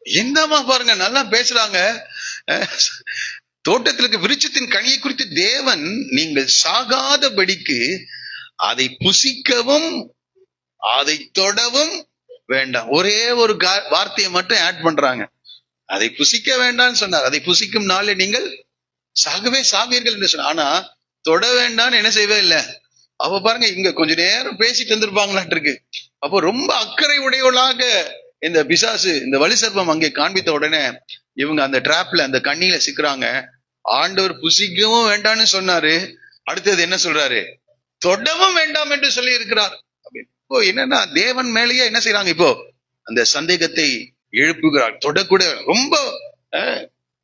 என்னமா பாருங்க, நல்லா பேசுறாங்க. தோட்டத்திற்கு விருட்சத்தின் கனியை குறித்து தேவன் நீங்கள் சாகாதபடிக்கு அதை புசிக்கவும் அதை தொடவும் வேண்டாம். ஒரே ஒரு வார்த்தையை மட்டும் ஆட் பண்றாங்க. அதை புசிக்க வேண்டாம்னு சொன்னார். அதை புசிக்கும் நாளே நீங்கள் சாகவே சாவீர்கள் என்று சொன்னார். ஆனா தொட வேண்டாம்னு என்ன செய்யவே இல்லை. அப்ப பாருங்க, இங்க கொஞ்ச நேரம் பேசிட்டு வந்திருப்பாங்களான் இருக்கு. அப்போ ரொம்ப அக்கறை உடையவளாக இந்த பிசாசு, இந்த வலி சர்ப்பம் அங்கே காண்பித்த உடனே இவங்க அந்த டிராப்ல, அந்த கண்ணியில சிக்கிறாங்க. ஆண்டவர் புசிக்கவும் வேண்டாம்னு சொன்னாரு, அடுத்தது என்ன சொல்றாரு, தொடவும் வேண்டாம் என்று சொல்லி இருக்கிறார். இப்போ என்னன்னா, தேவன் மேலேயே என்ன செய்யறாங்க, இப்போ அந்த சந்தேகத்தை எழுப்புகிறார். தொடக்கூட ரொம்ப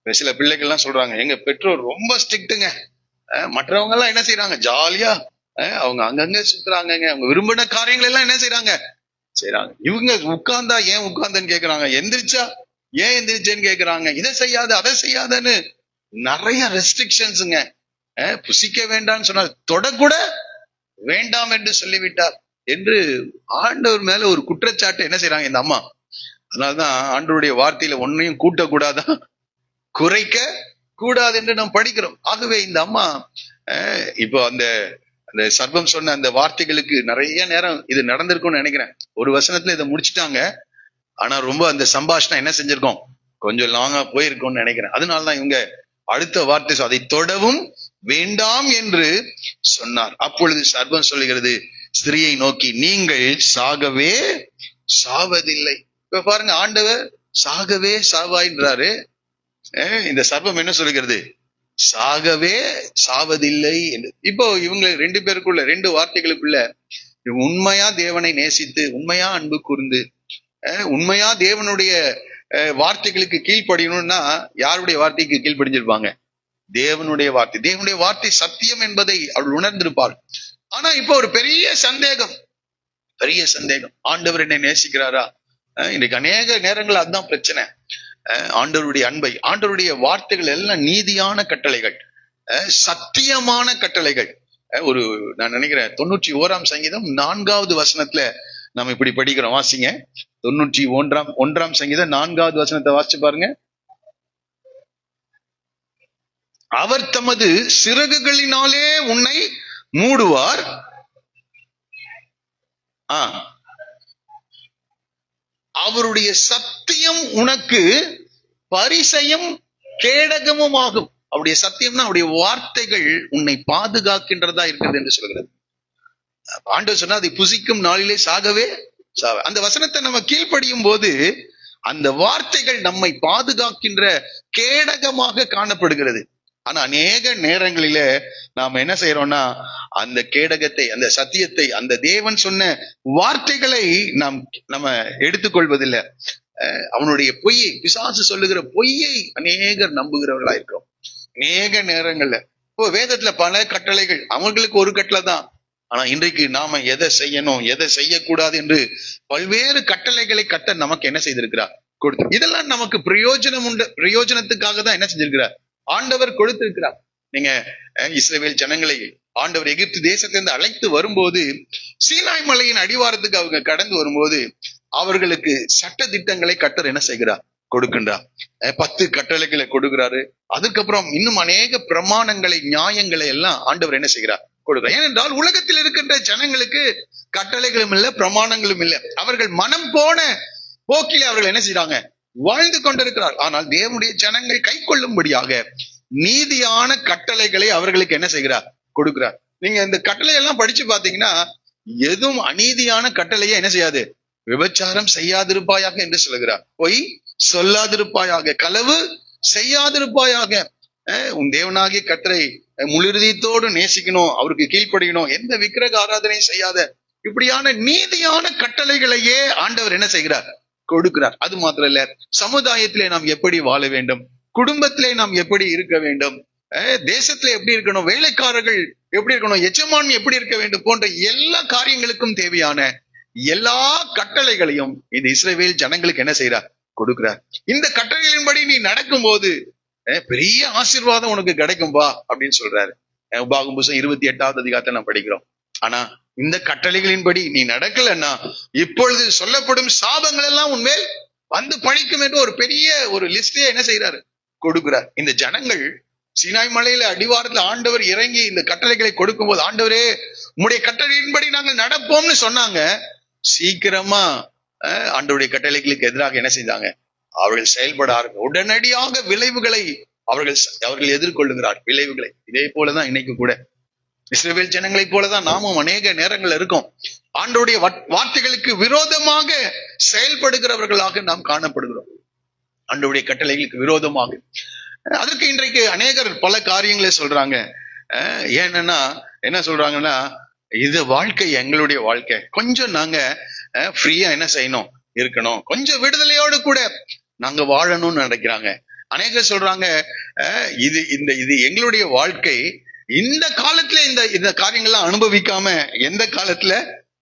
சில பிள்ளைகள் எல்லாம் சொல்றாங்க, எங்க பெற்றோர் ரொம்ப ஸ்ட்ரிக்ட்டுங்க, மற்றவங்க எல்லாம் என்ன செய்யறாங்க, ஜாலியா அவங்க அங்கங்க சுத்துறாங்க, அவங்க விரும்பின காரியங்கள் எல்லாம் என்ன செய்யறாங்க. இவங்க உட்கார்ந்தா ஏன் உட்கார்ந்தன்னு கேக்குறாங்க, எந்திரிச்சா ஏன் எந்திரிச்சேன்னு கேக்குறாங்க, இதை செய்யாத அதை செய்யாதன்னு நிறைய ரெஸ்ட்ரிக்ஷன்ஸுங்க. புசிக்க வேண்டாம்னு சொன்னார், தொடக்கூட வேண்டாம் என்று சொல்லிவிட்டார் என்று ஆண்டவர் மேல ஒரு குற்றச்சாட்டு என்ன செய்யறாங்க இந்த அம்மா. அதனாலதான் ஆண்டவருடைய வார்த்தையில ஒன்னையும் கூட்டக்கூடாதான் குறைக்க கூடாது என்று நாம் படிக்கிறோம். ஆகவே இந்த அம்மா இப்போ அந்த சர்வம் சொன்ன அந்த வார்த்தைகளுக்கு நிறைய நேரம் இது நடந்திருக்கும்னு நினைக்கிறேன். ஒரு வசனத்துல இதை முடிச்சுட்டாங்க, ஆனா ரொம்ப அந்த சம்பாஷணம் என்ன செஞ்சிருக்கோம், கொஞ்சம் லாங்கா போயிருக்கும்னு நினைக்கிறேன். அதனாலதான் இவங்க அடுத்த வார்த்தை அதை தொடவும் வேண்டாம் என்று சொன்னார். அப்பொழுது சர்வம் சொல்லுகிறது ஸ்திரியை நோக்கி, நீங்கள் சாகவே சாவதில்லை. இப்ப பாருங்க, ஆண்டவர் சாகவே சாவாயின்றாரு. இந்த சர்வம் என்ன சொல்லுகிறது, சாகவே சாவதில்லை என்று. இப்போ இவங்க ரெண்டு பேருக்குள்ள, ரெண்டு வார்த்தைகளுக்குள்ள, உண்மையா தேவனை நேசித்து, உண்மையா அன்பு கூர்ந்து, உண்மையா தேவனுடைய வார்த்தைகளுக்கு கீழ்ப்படியணும்னா யாருடைய வார்த்தைக்கு கீழ்ப்படிஞ்சிருப்பாங்க, தேவனுடைய வார்த்தை. தேவனுடைய வார்த்தை சத்தியம் என்பதை அவள் உணர்ந்திருப்பாள். ஆனா இப்போ ஒரு பெரிய சந்தேகம், ஆண்டவர் என்னை நேசிக்கிறாரா? இன்றைக்கு அநேக நேரங்கள் அதுதான் பிரச்சனை. ஆண்டவருடைய அன்பை, ஆண்டவருடைய வார்த்தைகள் எல்லாம் நீதியான கட்டளைகள், சத்தியமான கட்டளைகள். ஒரு நான் நினைக்கிறேன் 91ஆம் சங்கீதம் 4வது வசனத்துல நம்ம இப்படி படிக்கிறோம். வாசிங்க 91ஆம் சங்கீதம் 4வது வசனத்தை வாசிச்சு பாருங்க. அவர் தமது சிறகுகளினாலே உன்னை மூடுவார், அவருடைய சத்தியம் உனக்கு பரிசையும் கேடகமும் ஆகும். அவருடைய சத்தியம்னா அவருடைய வார்த்தைகள் உன்னை பாதுகாக்கின்றதா இருக்கிறது என்று சொல்கிறது. ஆண்டவர் சொன்னா அதை புசிக்கும் நாளிலே சாகவே சாவ. அந்த வசனத்தை நம்ம கீழ்ப்படியும் போது அந்த வார்த்தைகள் நம்மை பாதுகாக்கின்ற கேடகமாக காணப்படுகிறது. ஆனா அநேக நேரங்களில நாம என்ன செய்யறோம்னா, அந்த கேடகத்தை, அந்த சத்தியத்தை, அந்த தேவன் சொன்ன வார்த்தைகளை நம்ம எடுத்துக்கொள்வதில்லை. அவனுடைய பொய்யை, பிசாசு சொல்லுகிற பொய்யை அநேகர் நம்புகிறவர்களா இருக்கிறோம். அநேக நேரங்கள்ல இப்போ வேதத்துல பல கட்டளைகள், அவங்களுக்கு ஒரு கட்டளை தான். ஆனா இன்றைக்கு நாம எதை செய்யணும், எதை செய்யக்கூடாது என்று பல்வேறு கட்டளைகளை கர்த்தர் நமக்கு என்ன செய்திருக்கிறார், கொடுத்து. இதெல்லாம் நமக்கு பிரயோஜனத்துக்காக தான் என்ன செஞ்சிருக்கிறார், ஆண்டவர் கொடுத்திருக்கிறார். நீங்க இஸ்ரவேல் ஜனங்களை ஆண்டவர் எகிப்து தேசத்திலிருந்து அழைத்து வரும்போது, சீனாய் மலையின் அடிவாரத்துக்கு அவங்க கடந்து வரும்போது அவர்களுக்கு சட்ட திட்டங்களை கர்த்தர் என்ன செய்கிறார், கொடுக்கின்றார். 10 கட்டளைகளை கொடுக்கிறாரு. அதுக்கப்புறம் இன்னும் அநேக பிரமாணங்களை, நியாயங்களை எல்லாம் ஆண்டவர் என்ன செய்கிறார், கொடுக்கிறார். ஏனென்றால் உலகத்தில் இருக்கின்ற ஜனங்களுக்கு கட்டளைகளும் இல்லை, பிரமாணங்களும் இல்லை. அவர்கள் மனம் போன போக்கிலே அவர்கள் என்ன செய்யறாங்க, வாழ்ந்து கொண்டிருக்கிறார். ஆனால் தேவனுடைய ஜனங்கள் கை கொள்ளும்படியாக நீதியான கட்டளைகளை அவர்களுக்கு என்ன செய்கிறார், கொடுக்கிறார். நீங்க இந்த கட்டளை எல்லாம் படிச்சு பாத்தீங்கன்னா, எதுவும் அநீதியான கட்டளையே என்ன செய்யாது, விபச்சாரம் செய்யாதிருப்பாயாக என்று சொல்லுகிறார், பொய் சொல்லாதிருப்பாயாக, களவு செய்யாதிருப்பாயாக, உன் தேவனாகிய கர்த்தரை முழு இதயத்தோடு நேசிக்கணும், அவருக்கு கீழ்ப்படியணும், எந்த விக்கிரக ஆராதனையும் செய்யாத, இப்படியான நீதியான கட்டளைகளையே ஆண்டவர் என்ன செய்கிறார், கொடுக்கிறார். அது மாத்திரம் இல்ல, சமுதாயத்திலே நாம் எப்படி வாழ வேண்டும், குடும்பத்திலே நாம் எப்படி இருக்க வேண்டும், தேசத்துல எப்படி இருக்கணும், வேலைக்காரர்கள் எப்படி இருக்கணும், எஜமான் எப்படி இருக்க வேண்டும் போன்ற எல்லா காரியங்களுக்கும் தேவையான எல்லா கட்டளைகளையும் இந்த இஸ்ரவேல் ஜனங்களுக்கு என்ன செய்யறார், கொடுக்கிறார். இந்த கட்டளைகளின்படி நீ நடக்கும் போது பெரிய ஆசீர்வாதம் உனக்கு கிடைக்கும்பா அப்படின்னு சொல்றாரு. உபாகமம் 28வது அதிகாரத்தை நாம் படிக்கிறோம். ஆனா இந்த கட்டளைகளின்படி நீ நடக்கலன்னா இப்பொழுது சொல்லப்படும் சாபங்கள் எல்லாம் உன்மேல் வந்து பழிக்கும் என்று ஒரு பெரிய ஒரு லிஸ்டே என்ன செய்யறாரு, கொடுக்கிறார். இந்த ஜனங்கள் சீனாய் மலையில அடிவாரத்துல ஆண்டவர் இறங்கி இந்த கட்டளைகளை கொடுக்கும் போது, ஆண்டவரே உம்முடைய கட்டளையின்படி நாங்கள் நடப்போம்னு சொன்னாங்க. சீக்கிரமா ஆண்டவருடைய கட்டளைகளுக்கு எதிராக என்ன செய்தாங்க, அவர்கள் செயல்பட உடனடியாக விளைவுகளை அவர்கள் எதிர்கொள்ளுகிறார். விளைவுகளை இதே போலதான் இன்னைக்கு கூட இஸ்ரவேல் ஜனங்களை போலதான் நாமும் அநேக நேரங்கள் இருக்கோம். ஆண்டவருடைய வார்த்தைகளுக்கு விரோதமாக செயல்படுகிறவர்களாக நாம் காணப்படுகிறோம். ஆண்டவருடைய கட்டளைகளுக்கு விரோதமாக. அதற்கு இன்றைக்கு அநேகர் பல காரியங்களை சொல்றாங்க. ஏன்னா என்ன சொல்றாங்கன்னா, இது வாழ்க்கை, எங்களுடைய வாழ்க்கை, கொஞ்சம் நாங்க ஃப்ரீயா என்ன செய்யணும், இருக்கணும், கொஞ்சம் விடுதலையோடு கூட நாங்க வாழணும்னு நினைக்கிறாங்க. அநேகர் சொல்றாங்க, இது எங்களுடைய வாழ்க்கை, இந்த காலத்துல இந்த காரியங்கள்லாம் அனுபவிக்காம எந்த காலத்துல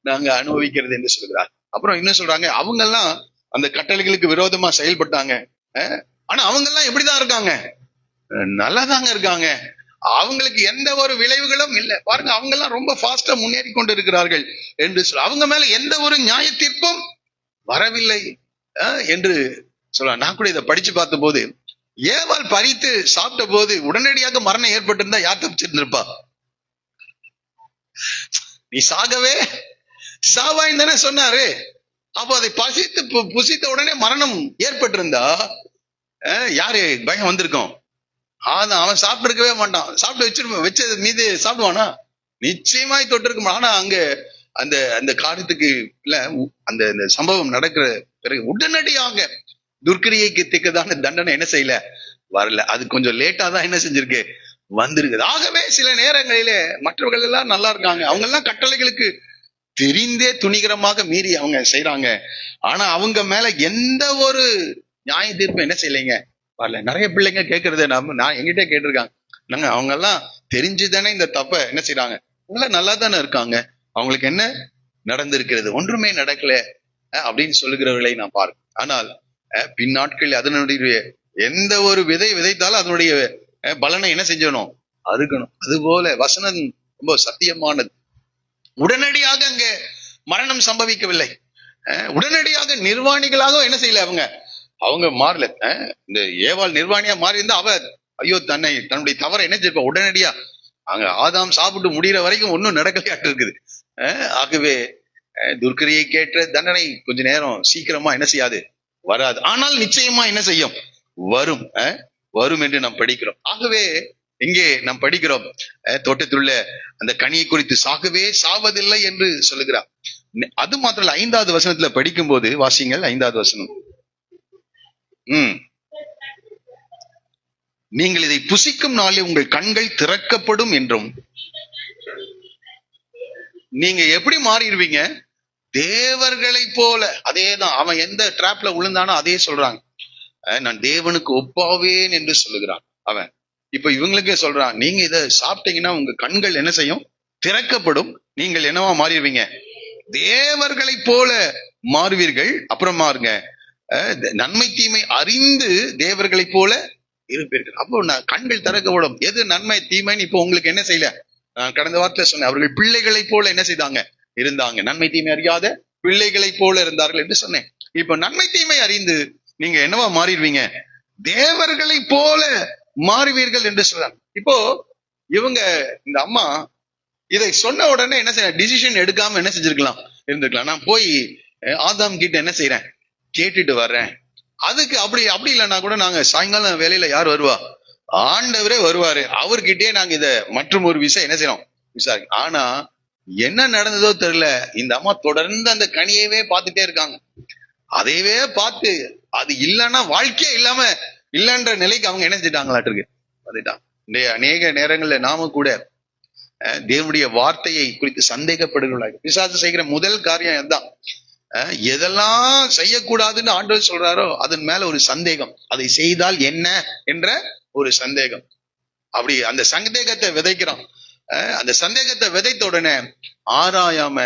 நாங்க அனுபவிக்கிறது என்று சொல்கிறார். அப்புறம் என்ன சொல்றாங்க, அவங்க எல்லாம் அந்த கட்டளைகளுக்கு விரோதமா செயல்பட்டாங்க, ஆனா அவங்க எல்லாம் எப்படிதான் இருக்காங்க, நல்லாதாங்க இருக்காங்க, அவங்களுக்கு எந்த ஒரு விளைவுகளும் இல்லை பாருங்க, அவங்க எல்லாம் ரொம்ப ஃபாஸ்டா முன்னேறி கொண்டு இருக்கிறார்கள் என்று சொல்ல, அவங்க மேல எந்த ஒரு நியாய தீர்ப்பும் வரவில்லை என்று சொல்ல. நான் கூட இதை படிச்சு பார்த்த போது, ஏவாள் பறித்து சாப்பிட்ட போது உடனடியாக மரணம் ஏற்பட்டிருந்தா யார் தப்பிச்சிருந்திருப்பா? நீ சாகவே சாவாயின்னு தானே சொன்னாரு. அப்போ அதை புசித்த உடனே மரணம் ஏற்பட்டிருந்தா யாரு பயம் வந்திருக்கும்? அவன் சாப்பிட்டு இருக்கவே மாட்டான், சாப்பிட்டு வச்சது மீது சாப்பிடுவானா? நிச்சயமாய் தொட்டிருக்க. ஆனா அங்க அந்த அந்த காரியத்துக்கு இல்ல, அந்த சம்பவம் நடக்கிற பிறகு உடனடியாக துர்க்கிரியைக்கு திக்கதான தண்டனை என்ன செய்யல, வரல. அது கொஞ்சம் லேட்டா தான் என்ன செஞ்சிருக்கு, வந்திருக்குது. ஆகவே சில நேரங்களிலே மற்றவர்கள் எல்லாம் நல்லா இருக்காங்க, அவங்க எல்லாம் கட்டளைகளுக்கு தெரிந்தே துணிகரமாக மீறி அவங்க செய்யறாங்க, ஆனா அவங்க மேல எந்த ஒரு நியாய தீர்ப்பு என்ன செய்யலைங்க, வரல. நிறைய பிள்ளைங்க கேட்கறத நான் எங்கிட்ட கேட்டிருக்காங்க, நாங்க அவங்க எல்லாம் தெரிஞ்சுதானே இந்த தப்ப என்ன செய்யறாங்க, அவங்க நல்லா தானே இருக்காங்க, அவங்களுக்கு என்ன நடந்திருக்கிறது, ஒன்றுமே நடக்கல அப்படின்னு சொல்லுகிறவர்களை நான் பார்க்க. ஆனால் பின்னாட்கள் அதனுடைய எந்த ஒரு விதை விதைத்தாலும் அதனுடைய பலனை என்ன செஞ்சணும், அறுக்கணும். அதுபோல வசனம் ரொம்ப சத்தியமானது. உடனடியாக அங்க மரணம் சம்பவிக்கவில்லை, உடனடியாக நிர்வாணிகளாக என்ன செய்யல, அவங்க மாறல. இந்த ஏவாள் நிர்வாணியா மாறி இருந்தா அவ ஐயோ தன்னுடைய தவறை என்ன செய்ப்பா, உடனடியா அங்க ஆதாம் சாப்பிட்டு முடிகிற வரைக்கும் ஒன்னும் நடக்கலையாட்டு இருக்குது. ஆகவே துர்க்கிரியை கேட்ட தண்டனை கொஞ்ச நேரம் சீக்கிரமா என்ன செய்யாது, வராது. ஆனால் நிச்சயமா என்ன செய்யும், வரும், வரும் என்று நாம் படிக்கிறோம். ஆகவே இங்கே நாம் படிக்கிறோம், தோட்டத்தில் உள்ள அந்த கனியை குறித்து சாகவே சாவதில்லை என்று சொல்லுகிறார். அது மாத்திரம் 5வது வசனத்துல படிக்கும் போது வாசிங்கள், 5வது வசனம். நீங்கள் இதை புசிக்கும் நாளில் உங்கள் கண்கள் திறக்கப்படும் என்றும். நீங்க எப்படி மாறிடுவீங்க? தேவர்களை போல. அதேதான், அவன் எந்த டிராப்ல விழுந்தானோ அதே சொல்றாங்க. நான் தேவனுக்கு ஒப்பாவேன் என்று சொல்லுகிறான் அவன். இப்ப இவங்களுக்கே சொல்றான், நீங்க இதை சாப்பிட்டீங்கன்னா உங்க கண்கள் என்ன செய்யும்? திறக்கப்படும். நீங்கள் என்னவா மாறிடுவீங்க? தேவர்களை போல மாறுவீர்கள். அப்புறம் மாறுங்க, நன்மை தீமை அறிந்து தேவர்களை போல இருப்பீர்கள். அப்போ கண்கள் திறக்கப்படும். எது நன்மை தீமைன்னு இப்போ உங்களுக்கு என்ன செய்யல? கடந்த வாரத்துல சொன்னேன், அவர்கள் பிள்ளைகளை போல என்ன செய்தாங்க? இருந்தாங்க. நன்மை தீமை அறியாத பிள்ளைகளை போல இருந்தார்கள் என்று சொன்னேன். இப்ப நன்மை தீமை அறிந்து நீங்க என்னவா மாறிடுவீங்க? தேவர்களை போல மாறுவீர்கள் என்று சொல்றாங்க. இப்போ இவங்க, இந்த அம்மா இதை சொன்ன உடனே என்ன செய்ய, டிசிஷன் எடுக்காம என்ன செஞ்சிருக்கலாம்? இருந்திருக்கலாம். நான் போய் ஆதாம் கிட்ட என்ன செய்யறேன், கேட்டுட்டு வர்றேன். அதுக்கு அப்படி இல்லைன்னா கூட நாங்க சாயங்காலம் வேலையில யார் வருவா? ஆண்டவரே வருவாரு. அவர்கிட்டயே நாங்க இத மற்றும் ஒரு விஷயம் என்ன செய்யறோம், விசாரி. ஆனா என்ன நடந்ததோ தெரியல, இந்த அம்மா தொடர்ந்து அந்த கனியவே பார்த்துட்டே இருக்காங்க. அதையவே பார்த்து அது இல்லைன்னா வாழ்க்கையே இல்லைன்ற நிலைக்கு அவங்க என்ன செஞ்சிட்டாங்களாட்டு இருக்கு. அதுதான் அநேக நேரங்கள்ல நாம கூட தேவனுடைய வார்த்தையை குறித்து சந்தேகப்படுகிறாங்க. பிசாசு செய்கிற முதல் காரியம் அதுதான். எதெல்லாம் செய்யக்கூடாதுன்னு ஆண்டவர் சொல்றாரோ அதன் மேல ஒரு சந்தேகம், அதை செய்தால் என்ன என்ற ஒரு சந்தேகம். அப்படி அந்த சந்தேகத்தை விதைக்கிறான். அந்த சந்தேகத்தை விதைத்த உடனே ஆராயாம,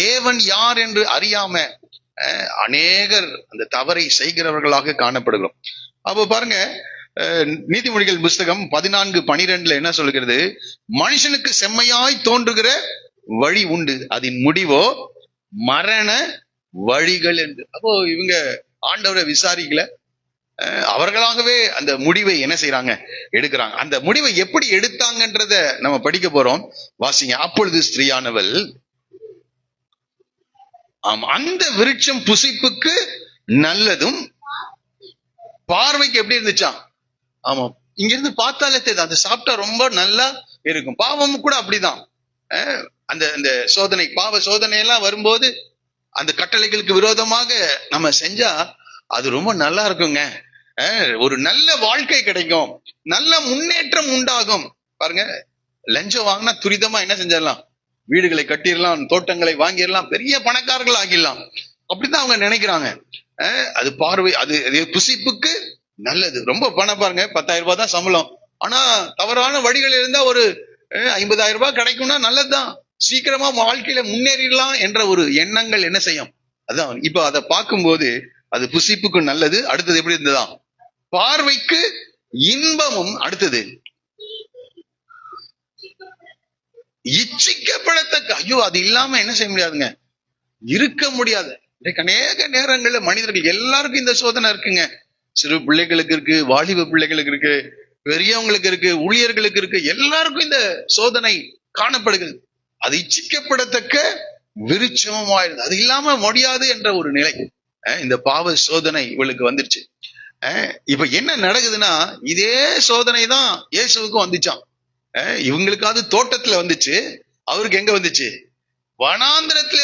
தேவன் யார் என்று அறியாம அநேகர் அந்த தவறை செய்கிறவர்களாக காணப்படுகிறோம். அப்போ பாருங்க, நீதிமொழிகள் புஸ்தகம் 14:12 என்ன சொல்கிறது? மனுஷனுக்கு செம்மையாய் தோன்றுகிற வழி உண்டு, அதன் முடிவோ மரண வழிகள் என்று. அப்போ இவங்க ஆண்டவரை விசாரிக்கல, அவர்களாகவே அந்த முடிவை என்ன செய்யறாங்க? எடுக்கிறாங்க. அந்த முடிவை எப்படி எடுத்தாங்கன்றத நம்ம படிக்க போறோம். வாசிங்க. அப்பொழுது ஸ்திரீயானவள், அந்த விருட்சம் புசிப்புக்கு நல்லதும் பார்வைக்கு எப்படி இருந்துச்சாம்? ஆமா, இங்க இருந்து பார்த்தாலே தெரியுது, அதை சாப்பிட்டா ரொம்ப நல்லா இருக்கும். பாவமும் கூட அப்படிதான். அந்த சோதனை, பாவ சோதனை எல்லாம் வரும்போது அந்த கட்டளைகளுக்கு விரோதமாக நம்ம செஞ்சா அது ரொம்ப நல்லா இருக்குங்க. ஒரு நல்ல வாழ்க்கை கிடைக்கும், நல்ல முன்னேற்றம் உண்டாகும். பாருங்க, லஞ்சம் வாங்கினா துரிதமா என்ன செஞ்சிடலாம்? வீடுகளை கட்டிடலாம், தோட்டங்களை வாங்கிடலாம், பெரிய பணக்காரர்கள் ஆகிடலாம். அப்படித்தான் அவங்க நினைக்கிறாங்க. அது பார்வை, அது புசிப்புக்கு நல்லது. ரொம்ப பணம் பாருங்க, 10,000 ரூபாய் தான் சம்பளம். ஆனா தவறான வழிகள் இருந்தா ஒரு 50,000 ரூபாய் கிடைக்கும்னா நல்லதுதான். சீக்கிரமா வாழ்க்கையில முன்னேறிடலாம் என்ற ஒரு எண்ணங்கள் என்ன செய்யும்? அதான் இப்ப அதை பார்க்கும்போது அது புசிப்புக்கு நல்லது. அடுத்தது எப்படி இருந்ததா? பார்வைக்கு இன்பமும். அடுத்தது இச்சிக்கப்படத்தக்க. ஐயோ, அது இல்லாம என்ன செய்ய முடியாதுங்க, இருக்க முடியாது. அநேக நேரங்கள்ல மனிதர்கள் எல்லாருக்கும் இந்த சோதனை இருக்குங்க. சிறு பிள்ளைகளுக்கு இருக்கு, வாலிப பிள்ளைகளுக்கு இருக்கு, பெரியவங்களுக்கு இருக்கு, ஊழியர்களுக்கு இருக்கு. எல்லாருக்கும் இந்த சோதனை காணப்படுகிறது. அது இச்சிக்கப்படத்தக்க விருட்சமாயிருது, அது இல்லாம முடியாது என்ற ஒரு நிலை. இந்த பாவ சோதனை இவளுக்கு வந்துருச்சு. இப்ப என்ன நடக்குதுன்னா, இதே சோதனை தான் இயேசுவுக்கும் வந்துச்சான். இவங்களுக்காவது தோட்டத்துல வந்துச்சு, அவருக்கு எங்க வந்துச்சு? வனாந்திரத்துல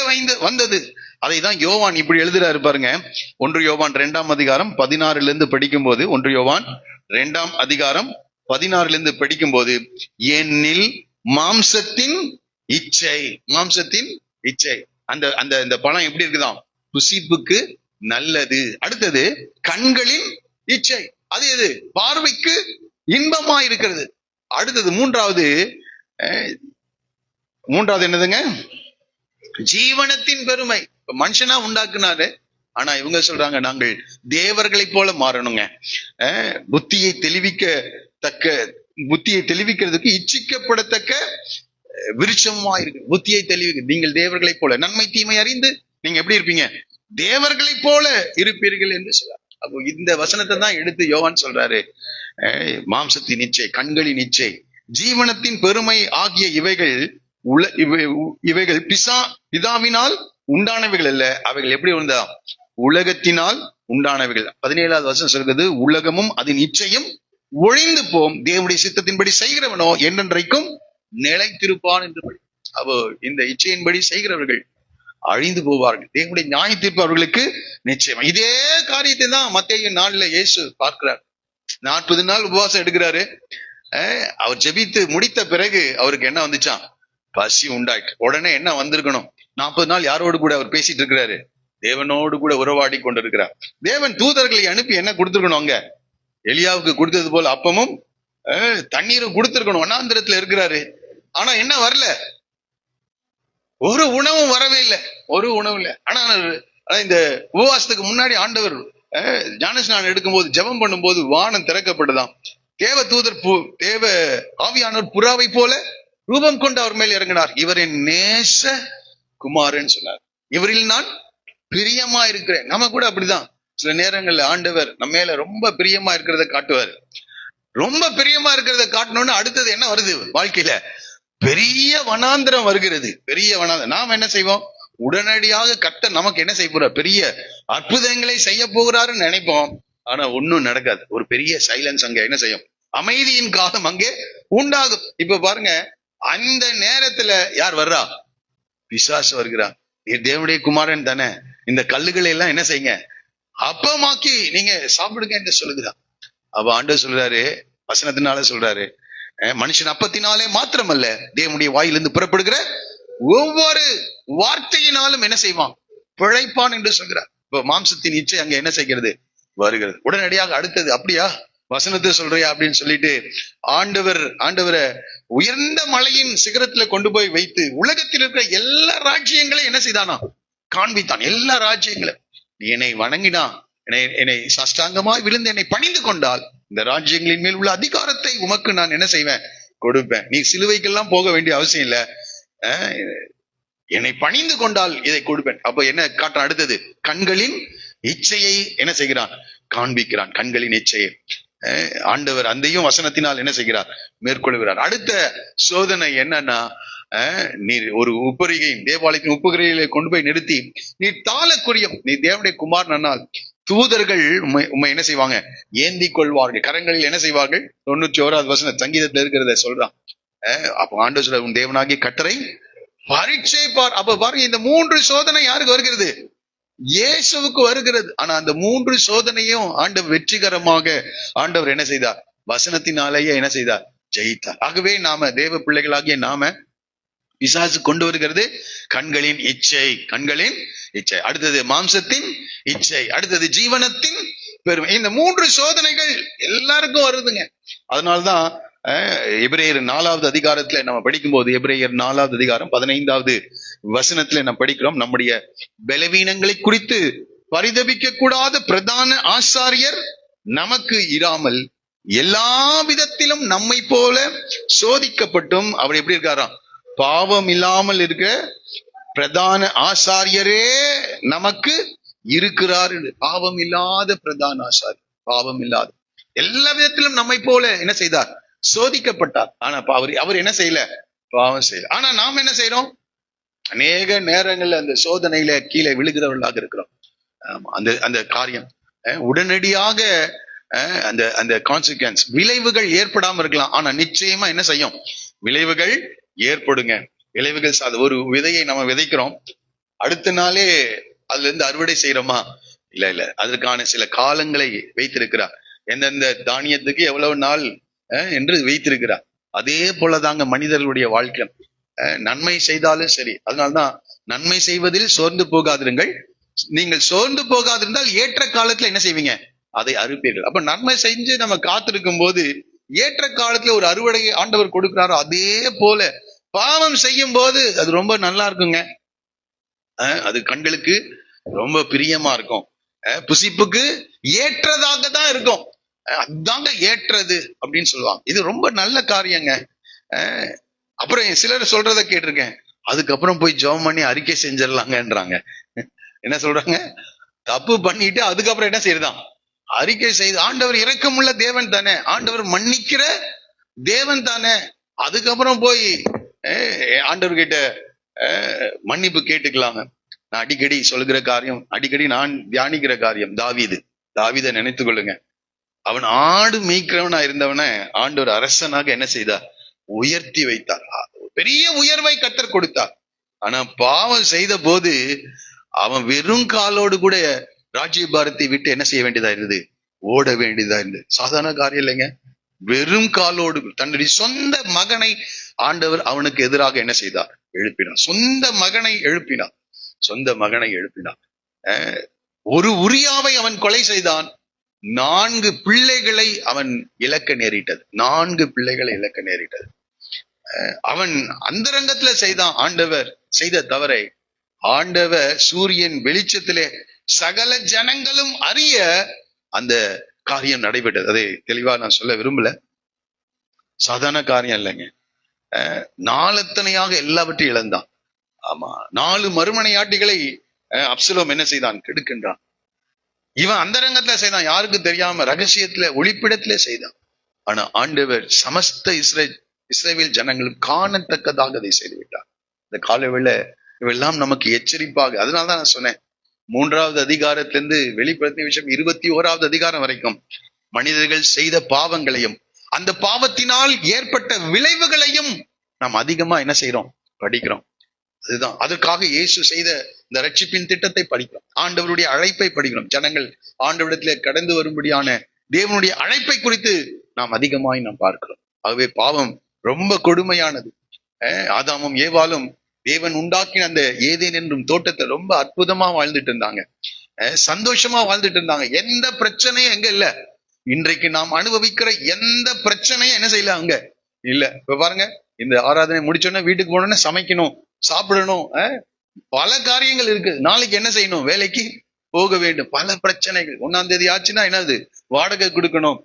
வந்தது. அதை தான் யோவான் இப்படி எழுதுறாரு பாருங்க. 1 யோவான் 2ஆம் அதிகாரம் 16 படிக்கும் போது, 1 யோவான் 2ஆம் அதிகாரம் 16 படிக்கும் போது, என்னில் மாம்சத்தின் இச்சை, மாம்சத்தின் இச்சை. அந்த பழம் எப்படி இருக்குதாம்? புசிப்புக்கு நல்லது. அடுத்தது கண்களின் இச்சை, அது எது? பார்வைக்கு இன்பமா இருக்கிறது. அடுத்தது மூன்றாவது என்னதுங்க? ஜீவனத்தின் பெருமை. மனுஷனா உண்டாக்குனாரு, ஆனா இவங்க சொல்றாங்க நாங்கள் தேவர்களை போல மாறணுங்க. புத்தியை தெளிவிக்கிறதுக்கு இச்சிக்கப்படத்தக்க விருட்சமா இருக்கு. புத்தியை தெளிவிக்க நீங்கள் தேவர்களை போல, நன்மை தீமை அறிந்து நீங்க எப்படி இருப்பீங்க? தேவர்களை போல இருப்பீர்கள் என்று சொல்றாரு. அப்போ இந்த வசனத்தை தான் எடுத்து யோவான் சொல்றாரு, மாம்சத்தின் இச்சை, கண்களின் இச்சை, ஜீவனத்தின் பெருமை ஆகிய இவைகள் பிதாவினால் உண்டானவைகள் அல்ல, அவைகள் எப்படி வந்தா? உலகத்தினால் உண்டானவைகள். 17வது வசனம் சொல்கிறது, உலகமும் அதன் இச்சையும் ஒழிந்து போம், தேவனுடைய சித்தத்தின்படி செய்கிறவனோ என்றென்றைக்கும் நிலைத்திருப்பான் என்று. அப்போ இந்த இச்சையின்படி செய்கிறவர்கள் அழிந்து போவார்கள், தேவனுடைய நியாய தீர்ப்பு அவர்களுக்கு நிச்சயம். இதே காரியத்தை தான் மத்தேயு 4 இயேசு பார்க்கிறார். 40 நாள் உபவாசம் எடுக்கிறாரு. அவர் ஜெபித்து முடித்த பிறகு அவருக்கு என்ன வந்துச்சான்? பசி உண்டாயிட்டு. உடனே என்ன வந்திருக்கணும்? 40 நாள் யாரோடு கூட அவர் பேசிட்டு இருக்கிறாரு? தேவனோடு கூட உறவாடி கொண்டிருக்கிறார். தேவன் தூதர்களை அனுப்பி என்ன கொடுத்திருக்கணும்? அங்க எலியாவுக்கு கொடுத்தது போல அப்பமும் தண்ணீரும் கொடுத்திருக்கணும். வனாந்திரத்துல இருக்கிறாரு. ஆனா என்ன வரல? ஒரு உணவும் வரவே இல்லை. ஒரு உணவு இல்லை. ஆனா இந்த உபவாசத்துக்கு முன்னாடி ஆண்டவர் ஞானஸ்நானம் எடுக்கும்போது ஜெபம் பண்ணும்போது வானம் திறக்கப்பட்டதாம். தேவ தூதர் தேவ ஆவியானவர் புறாவை போல ரூபம் கொண்டு அவர் மேல் இறங்கினார். இவரின் நேச குமாரன் சொன்னார். இவரில் நான் பிரியமா இருக்கிறேன். நம்ம கூட அப்படிதான் சில நேரங்கள்ல ஆண்டவர் நம்ம மேல ரொம்ப பிரியமா இருக்கிறத காட்டுவார். ரொம்ப பிரியமா இருக்கிறத காட்டணும்னு அடுத்தது என்ன வருது? வாழ்க்கையில பெரிய வனாந்திரம் வருகிறது. பெரிய வனாந்திரம். நாம் என்ன செய்வோம்? உடனடியாக கர்த்தர் நமக்கு என்ன செய்ய போறார்? பெரிய அற்புதங்களை செய்ய போகிறாருன்னு நினைப்போம். ஆனா ஒன்னும் நடக்காது. ஒரு பெரிய சைலன்ஸ் அங்க என்ன செய்யும்? அமைதியின் காலம் அங்கே உண்டாகும். இப்ப பாருங்க, அந்த நேரத்துல யார் வர்றா? பிசாசு வருகிறான். நீர் தேவனுடைய குமாரன் தானே, இந்த கல்லுகளை எல்லாம் என்ன செய்யுங்க, அப்பமாக்கி நீங்க சாப்பிடுங்க என்று சொல்லுகிறான். அப்ப ஆண்டவர் சொல்றாரு, வசனத்தினால சொல்றாரு, மனுஷன் அப்பத்தினாலே மாத்திரமல்ல தேவனுடைய வாயிலிருந்து புறப்படுகிற ஒவ்வொரு வார்த்தையினாலும் என்ன செய்வான்? பிழைப்பான் என்று சொல்கிறார். இப்ப மாம்சத்தின் இச்சை அங்க என்ன செய்கிறது? வருகிறது. உடனடியாக அடுத்தது, அப்படியா வசனத்தை சொல்றியா அப்படின்னு சொல்லிட்டு ஆண்டவரை உயர்ந்த மலையின் சிகரத்துல கொண்டு போய் வைத்து உலகத்தில் இருக்கிற எல்லா ராஜ்யங்களையும் என்ன செய்தானா? காண்பித்தான். எல்லா ராஜ்யங்களும் நீ என்னை வணங்கினா, என்னை சாஷ்டாங்கமாய் விழுந்து என்னை பணிந்து கொண்டால் இந்த ராஜ்யங்களின் மேல் உள்ள அதிகாரத்தை உமக்கு நான் என்ன செய்வேன்? கொடுப்பேன். நீ சிலுவைக்கெல்லாம் போக வேண்டிய அவசியம் இல்ல, என்னை பணிந்து கொண்டால் இதை கொடுப்பேன். அப்ப என்ன காட்டுறான்? அடுத்தது கண்களின் இச்சையை என்ன செய்கிறான்? காண்பிக்கிறான். கண்களின் இச்சையை ஆண்டவர் அந்தையும் வசனத்தினால் என்ன செய்கிறார்? மேற்கொள்கிறார். அடுத்த சோதனை என்னன்னா, நீர் ஒரு உப்பரிகையின் தேவாலயத்தின் உப்புகரையிலே கொண்டு போய் நிறுத்தி நீர் தாளக்குரியம், நீ தேவனுடைய குமாரனால் தூதர்கள் உண்மை என்ன செய்வாங்க? ஏந்தி கொள்வார்கள். கரங்களில் என்ன செய்வார்கள்? 91வது வசனம் சங்கீதத்துல இருக்கிறத சொல்றான். அப்ப ஆண்டவர் சொல்ற, உன் தேவனாகிய கர்த்தரை பரீட்சை பார். அப்ப பாருங்க, இந்த 3 சோதனை யாருக்கு வருகிறது? இயேசுவுக்கு வருகிறது. ஆனா அந்த 3 சோதனையும் ஆண்டவர் வெற்றிகரமாக ஆண்டவர் என்ன செய்தார்? வசனத்தினாலேயே என்ன செய்தார்? ஜெயித்தார். ஆகவே நாம தேவ பிள்ளைகளாகிய நாம பிசாசு கொண்டு வருகிறது கண்களின் இச்சை. கண்களின் இச்சை. அடுத்தது மாம்சத்தின் இச்சை. அடுத்தது ஜீவனத்தின் பெருமை. இந்த 3 சோதனைகள் எல்லாருக்கும் வருதுங்க. அதனால்தான் எபிரேயர் 4வது அதிகாரத்துல நம்ம படிக்கும்போது, எபிரேயர் 4வது அதிகாரம் 15வது வசனத்துல நம்ம படிக்கிறோம், நம்முடைய பலவீனங்களை குறித்து பரிதபிக்க கூடாத பிரதான ஆசாரியர் நமக்கு இராமல் எல்லா விதத்திலும் நம்மை போல சோதிக்கப்பட்டும் அவர் எப்படி இருக்காராம்? பாவம் இல்லாமல் இருக்க பிரதான ஆசாரியரே நமக்கு இருக்கிறார். பாவம் இல்லாத பிரதான ஆசாரியர், பாவம் இல்லாத, எல்லா விதத்திலும் நம்மை போல என்ன செய்தார்? சோதிக்கப்பட்டார். ஆனா அவர் என்ன செய்யல? பாவம் செய்யல. ஆனா நாம் என்ன செய்யறோம்? அநேக நேரங்கள்ல அந்த சோதனையில கீழே விழுகிறவர்களாக இருக்கிறோம். அந்த காரியம் உடனடியாக அந்த கான்சிக்வன்ஸ் விளைவுகள் ஏற்படாம இருக்கலாம். ஆனா நிச்சயமா என்ன செய்யும்? விளைவுகள் ஏற்படுங்க. விளைவுகள் ஒரு விதையை நம்ம விதைக்கிறோம், அடுத்த நாளே அதுல இருந்து அறுவடை செய்யறோமா? இல்ல. அதற்கான சில காலங்களை வைத்திருக்கிறார். எந்தெந்த தானியத்துக்கு எவ்வளவு நாள் என்று வைத்திருக்கிறார். அதே போலதாங்க மனிதர்களுடைய வாழ்க்கை. நன்மை செய்தாலும் சரி. அதனால்தான் நன்மை செய்வதில் சோர்ந்து போகாதிருங்கள், நீங்கள் சோர்ந்து போகாதிருந்தால் ஏற்ற காலத்துல என்ன செய்வீங்க? அதை அறுப்பீர்கள். அப்ப நன்மை செஞ்சு நம்ம காத்திருக்கும் போது ஏற்ற காலத்துல ஒரு அறுவடையை ஆண்டவர் கொடுக்கிறாரோ அதே போல பாவம் செய்யும் போது அது ரொம்ப நல்லா இருக்குங்க. அது கண்களுக்கு ரொம்ப பிரியமா இருக்கும், புசிப்புக்கு ஏற்றதாக தான் இருக்கும். அதுதாங்க ஏற்றது அப்படின்னு சொல்லுவாங்க. இது ரொம்ப நல்ல காரியங்க. அப்புறம் சிலர் சொல்றத கேட்டிருக்கேன், அதுக்கப்புறம் போய் ஜெபம் பண்ணி அறிக்கை செஞ்சிடலாங்கன்றாங்க. என்ன சொல்றாங்க? தப்பு பண்ணிட்டு அதுக்கப்புறம் என்ன செய்யறதான்? அறிக்கை செய்து. ஆண்டவர் இரக்கமுள்ள தேவன் தானே, ஆண்டவர் மன்னிக்கிற தேவன் தானே. அதுக்கப்புறம் போய் ஆண்டவர் கிட்ட மன்னிப்பு கேட்டுக்கலாங்க. நான் அடிக்கடி சொல்லுகிற காரியம், அடிக்கடி நான் தியானிக்கிற காரியம், தாவீதை நினைத்து கொள்ளுங்க. அவன் ஆடு மேய்க்கிறவனா இருந்தவன ஆண்டவர் அரசனாக என்ன செய்தார்? உயர்த்தி வைத்தார். பெரிய உயர்வை கர்த்தர் கொடுத்தார். ஆனா பாவம் செய்த போது அவன் வெறும் காலோடு கூட ராஜ்ய பாரத்தை விட்டு என்ன செய்ய வேண்டியதா இருந்தது? ஓட வேண்டியதா இருந்து சாதாரண காரியம் இல்லைங்க. வெறும் காலோடு தன்னுடைய சொந்த மகனை ஆண்டவர் அவனுக்கு எதிராக என்ன செய்தார்? எழுப்பினார். சொந்த மகனை எழுப்பினார். சொந்த மகனை எழுப்பினார். ஒரு உரியாவை அவன் கொலை செய்தான். 4 பிள்ளைகளை அவன் இழக்க நேரிட்டது. 4 பிள்ளைகளை இழக்க நேரிட்டது. அவன் அந்தரங்கத்துல செய்தான். ஆண்டவர் செய்த தவறை ஆண்டவர் சூரியன் வெளிச்சத்திலே சகல ஜனங்களும் அறிய அந்த காரியம் நடைபெற்றது. அதை தெளிவா நான் சொல்ல விரும்பல. சாதாரண காரியம் இல்லைங்க. நாளத்தனையாக எல்லாவற்றையும் இழந்தான். ஆமா, 4 மறுமனையாட்டிகளை அப்சலோம் என்ன செய்தான்? கெடுக்கின்றான். இவன் அந்தரங்கத்துல செய்தான், யாருக்கு தெரியாம ரகசியத்துல ஒளிப்பிடத்திலே செய்தான். ஆனா ஆண்டவர் சமஸ்த இஸ்ரவேல் ஜனங்களும் காணத்தக்கதாக அதை செய்து விட்டார். இந்த காலவேள இவெல்லாம் நமக்கு எச்சரிப்பாக. அதனாலதான் நான் சொன்னேன், 3வது அதிகாரத்திலிருந்து வெளிப்படுத்திய விஷயம் 21வது அதிகாரம் வரைக்கும் மனிதர்கள் செய்த பாவங்களையும் அந்த பாவத்தினால் ஏற்பட்ட விளைவுகளையும் நாம் அதிகமா என்ன செய்யறோம்? படிக்கிறோம். அதுதான் அதற்காக இயேசு செய்த இந்த ரட்சிப்பின் திட்டத்தை படிக்கிறோம். ஆண்டவருடைய அழைப்பை படிக்கிறோம். ஜனங்கள் ஆண்டவரிடத்திலே கடந்து வரும்படியான தேவனுடைய அழைப்பை குறித்து நாம் அதிகமாய் நாம் பார்க்கிறோம். ஆகவே பாவம் ரொம்ப கொடுமையானது. ஆதாமும் ஏவாளும் தேவன் உண்டாக்கின அந்த ஏதேன் என்றும் தோட்டத்தை ரொம்ப அற்புதமா வாழ்ந்துட்டு இருந்தாங்க. சந்தோஷமா வாழ்ந்துட்டு இருந்தாங்க. எந்த பிரச்சனையும் எங்க இல்ல. இன்றைக்கு நாம் அனுபவிக்கிற எந்த பிரச்சனையும் என்ன செய்யல அங்க இல்ல. இப்ப பாருங்க, இந்த ஆராதனை முடிச்சோன்னா வீட்டுக்கு போனோம்னா சமைக்கணும், சாப்பிடணும், பல காரியங்கள் இருக்கு. நாளைக்கு என்ன செய்யணும்? வேலைக்கு போக வேண்டும். பல பிரச்சனைகள். 1ஆம் தேதி ஆச்சுன்னா என்னது? வாடகை கொடுக்கணும்.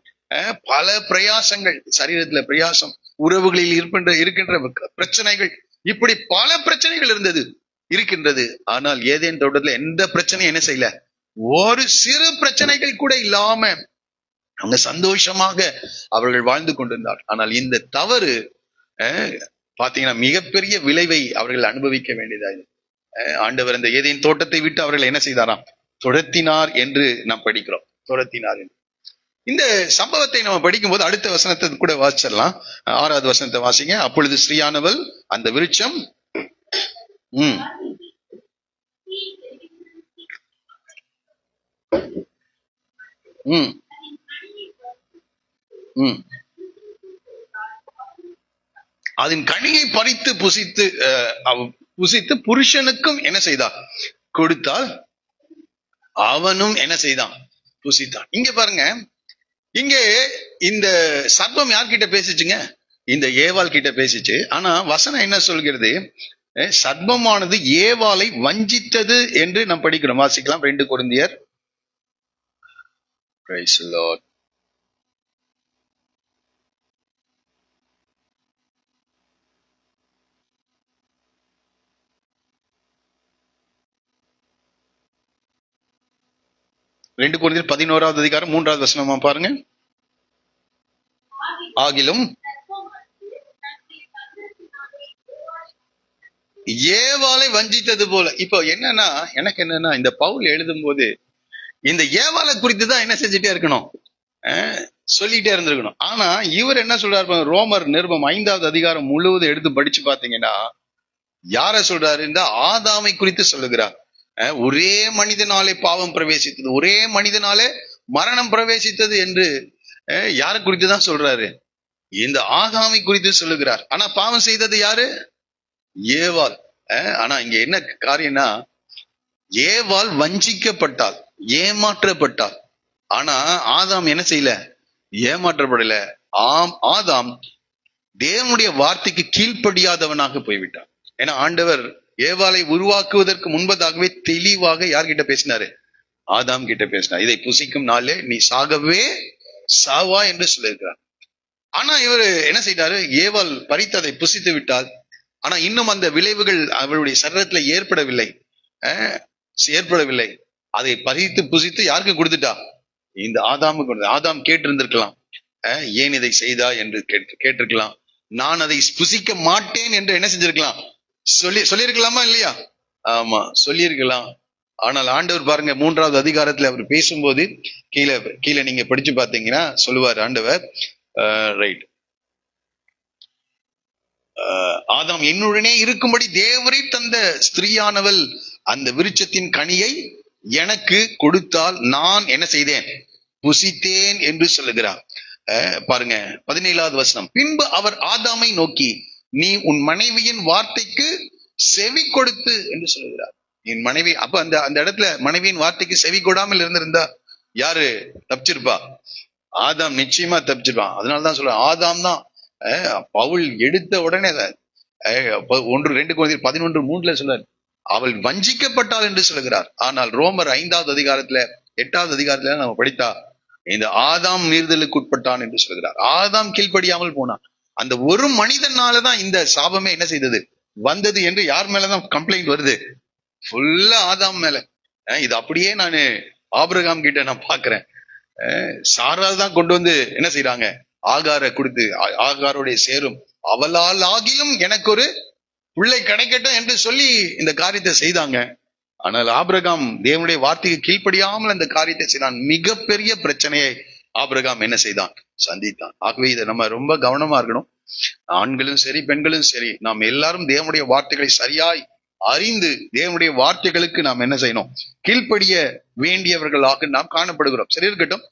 பல பிரயாசங்கள், சரீரத்துல பிரயாசம், உறவுகளில் இருக்கின்ற பிரச்சனைகள், இப்படி பல பிரச்சனைகள் இருக்கின்றது. ஆனால் ஏதேன் தோட்டத்துல எந்த பிரச்சனையும் என்ன செய்யல. ஒரு சிறு பிரச்சனைகள் கூட இல்லாம அவங்க சந்தோஷமாக அவர்கள் வாழ்ந்து கொண்டிருந்தார். ஆனால் இந்த தவறு பாத்தீங்கன்னா மிகப்பெரிய விளைவை அவர்கள் அனுபவிக்க வேண்டியதாக. ஆண்டவர் இந்த ஏதேன் தோட்டத்தை விட்டு அவர்கள் என்ன செய்தாராம்? துரத்தினார் என்று நாம் படிக்கிறோம். துரத்தினார் என்று இந்த சம்பவத்தை நம்ம படிக்கும் போது அடுத்த வசனத்தை கூட வாசிச்சிடலாம். 6வது வசனத்தை வாசிங்க. அப்பொழுது ஸ்ரீயானவள் அந்த விருட்சம் அதன் கனியை பறித்து புசித்து புருஷனுக்கும் என்ன செய்தா? கொடுத்தால் அவனும் என்ன செய்தான்? புசித்தான். இங்க பாருங்க, இங்கே இந்த சர்ப்பம் யார்கிட்ட பேசிச்சுங்க? இந்த ஏவாள் கிட்ட பேசிச்சு. ஆனா வசனம் என்ன சொல்கிறது? சர்ப்பமானது ஏவாளை வஞ்சித்தது என்று நாம் படிக்கிறோம். வாசிக்கலாம். 2 கொரிந்தியர். Praise the Lord. ரெண்டு கொரிந்தியர் 11வது அதிகாரம் 3வது வசனமா பாருங்க. ஆகிலும் ஏவாளை வஞ்சித்தது போல. இப்போ எனக்கு என்னன்னா இந்த பவுல் எழுதும் போது இந்த ஏவாளை குறித்துதான் என்ன செஞ்சுட்டே இருக்கணும்? சொல்லிட்டே இருந்திருக்கணும். ஆனா இவர் என்ன சொல்றாரு? ரோமர் நிருபம் 5வது அதிகாரம் முழுவதும் எடுத்து படிச்சு பாத்தீங்கன்னா யார சொல்றாரு? இந்த ஆதாமை குறித்து சொல்லுகிறார். ஒரே மனிதனாலே பாவம் பிரவேசித்தது, ஒரே மனிதனாலே மரணம் பிரவேசித்தது என்று யார குறித்துதான் சொல்றாரு? இந்த ஆதாமை குறித்து சொல்லுகிறார். ஆனா பாவம் செய்தது யாரு? ஏவாள். ஆனா இங்க என்ன காரியம்னா, ஏவாள் வஞ்சிக்கப்பட்டாள், ஏமாற்றப்பட்டாள். ஆனா ஆதாம் என்ன செய்யல? ஏமாற்றப்படல. ஆதாம் தேவனுடைய வார்த்தைக்கு கீழ்ப்படியாதவனாக போய்விட்டான். ஏன்னா ஆண்டவர் ஏவாளை உருவாக்குவதற்கு முன்பதாகவே தெளிவாக யார்கிட்ட பேசினாரு? ஆதாம் கிட்ட பேசினார். இதை புசிக்கும் நாளே நீ சாகவே சாவா என்று சொல்லியிருக்கிறார். ஆனா இவர் என்ன செய்தாரு? ஏவாள் பறித்ததை புசித்து விட்டால், ஆனா இன்னும் அந்த விளைவுகள் அவருடைய சரீரத்துல ஏற்படவில்லை. அதை பறித்து புசித்து யாருக்கு கொடுத்துட்டா? இந்த ஆதாமுக்கு. ஆதாம் கேட்டிருந்திருக்கலாம், ஏன் இதை செய்தா என்று கேட்டிருக்கலாம். நான் அதை புசிக்க மாட்டேன் என்று என்ன செஞ்சிருக்கலாம்? சொல்லியிருக்கலாமா இல்லையா? ஆமா, சொல்லியிருக்கலாம். ஆனால் ஆண்டவர் பாருங்க, 3வது அதிகாரத்துல அவர் பேசும்போது கீழே நீங்க படிச்சு பாத்தீங்கன்னா சொல்லுவார் ஆண்டவர், ரைட், ஆதாம் என்னுடனே இருக்கும்படி தேவரை தந்த ஸ்திரீயானவள் அந்த விருட்சத்தின் கனியை எனக்கு கொடுத்தால் நான் என்ன செய்தேன்? புசித்தேன் என்று சொல்லுகிறார். பாருங்க 17வது வசனம். பின்பு அவர் ஆதாமை நோக்கி, நீ உன் மனைவியின் வார்த்தைக்கு செவி கொடுத்து என்று சொல்லுகிறார். என் மனைவி, அப்ப அந்த அந்த இடத்துல மனைவியின் வார்த்தைக்கு செவி கொடாமல் இருந்திருந்தா யாரு தப்பிச்சிருப்பா? ஆதாம் நிச்சயமா தப்பிச்சிருப்பான். அதனாலதான் சொல்றேன், ஆதாம் தான். பவுல் எடுத்த உடனே 1-2 Corinthians 11:3 சொல்றார், அவள் வஞ்சிக்கப்பட்டாள் என்று சொல்லுகிறார். ஆனால் ரோமர் 5வது அதிகாரத்துல 8வது அதிகாரத்துல நம்ம படித்தா, இந்த ஆதாம் மீறுதலுக்கு உட்பட்டான் என்று சொல்கிறார். ஆதாம் கீழ்ப்படியாமல் போனான். அந்த ஒரு மனிதனாலதான் இந்த சாபமே என்ன செய்தது, வந்தது என்று யார் மேலதான் கம்ப்ளைண்ட் வருது? ஃபுல்லா ஆதாம் மேல. இது அப்படியே நானு ஆபிரகாம் கிட்ட நான் பாக்குறேன். சாரா தான் கொண்டு வந்து என்ன செய்யறாங்க, ஆகார கொடுத்து, ஆகாரோடைய சேரும் அவளால் ஆகிலும் எனக்கு ஒரு பிள்ளை கிடைக்கட்டும் என்று சொல்லி இந்த காரியத்தை செய்தாங்க. ஆனால் ஆபிரகாம் தேவனுடைய வார்த்தைக்கு கீழ்ப்படியாமல் அந்த காரியத்தை செய்தான். மிகப்பெரிய பிரச்சனையை ஆபிரகாம் என்ன செய்தான், சந்தித்தான். ஆகவே இதை நம்ம ரொம்ப கவனமா இருக்கணும். ஆண்களும் சரி பெண்களும் சரி, நாம் எல்லாரும் தேவனுடைய வார்த்தைகளை சரியாய் அறிந்து தேவனுடைய வார்த்தைகளுக்கு நாம் என்ன செய்யணும், கீழ்ப்படிய வேண்டியவர்களாக நாம் காணப்படுகிறோம். சரி இருக்கட்டும்.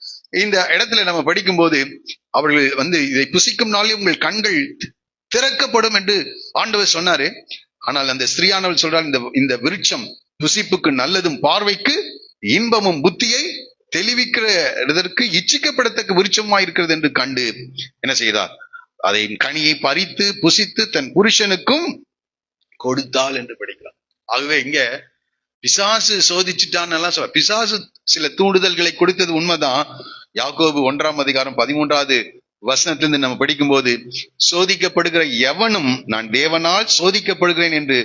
இந்த இடத்துல நம்ம படிக்கும் போது அவர்கள் இதை புசிக்கும் நாளே உங்கள் கண்கள் திறக்கப்படும் என்று ஆண்டவர் சொன்னாரு. ஆனால் அந்த ஸ்திரீயானவள் சொல்றாள், இந்த விருட்சம் புசிப்புக்கு நல்லதும் பார்வைக்கு இன்பமும் புத்தியை தெளிவிக்கிறதற்கு இச்சிக்கப்படத்தக்க விருட்சமா இருக்கிறது என்று கண்டு என்ன செய்தார், அதை கனியை பறித்து புசித்து தன் புருஷனுக்கும் கொடுத்தாள் என்று படிக்கலாம். ஆகவே இங்க பிசாசு சோதிச்சுட்டான்னு சொல்ல, பிசாசு சில தூண்டுதல்களை கொடுத்தது உண்மைதான். யாக்கோபு 1ஆம் அதிகாரம் 13வது வசனத்திலிருந்து நம்ம படிக்கும் போது, சோதிக்கப்படுகிற எவனும் நான் தேவனால் சோதிக்கப்படுகிறேன் என்று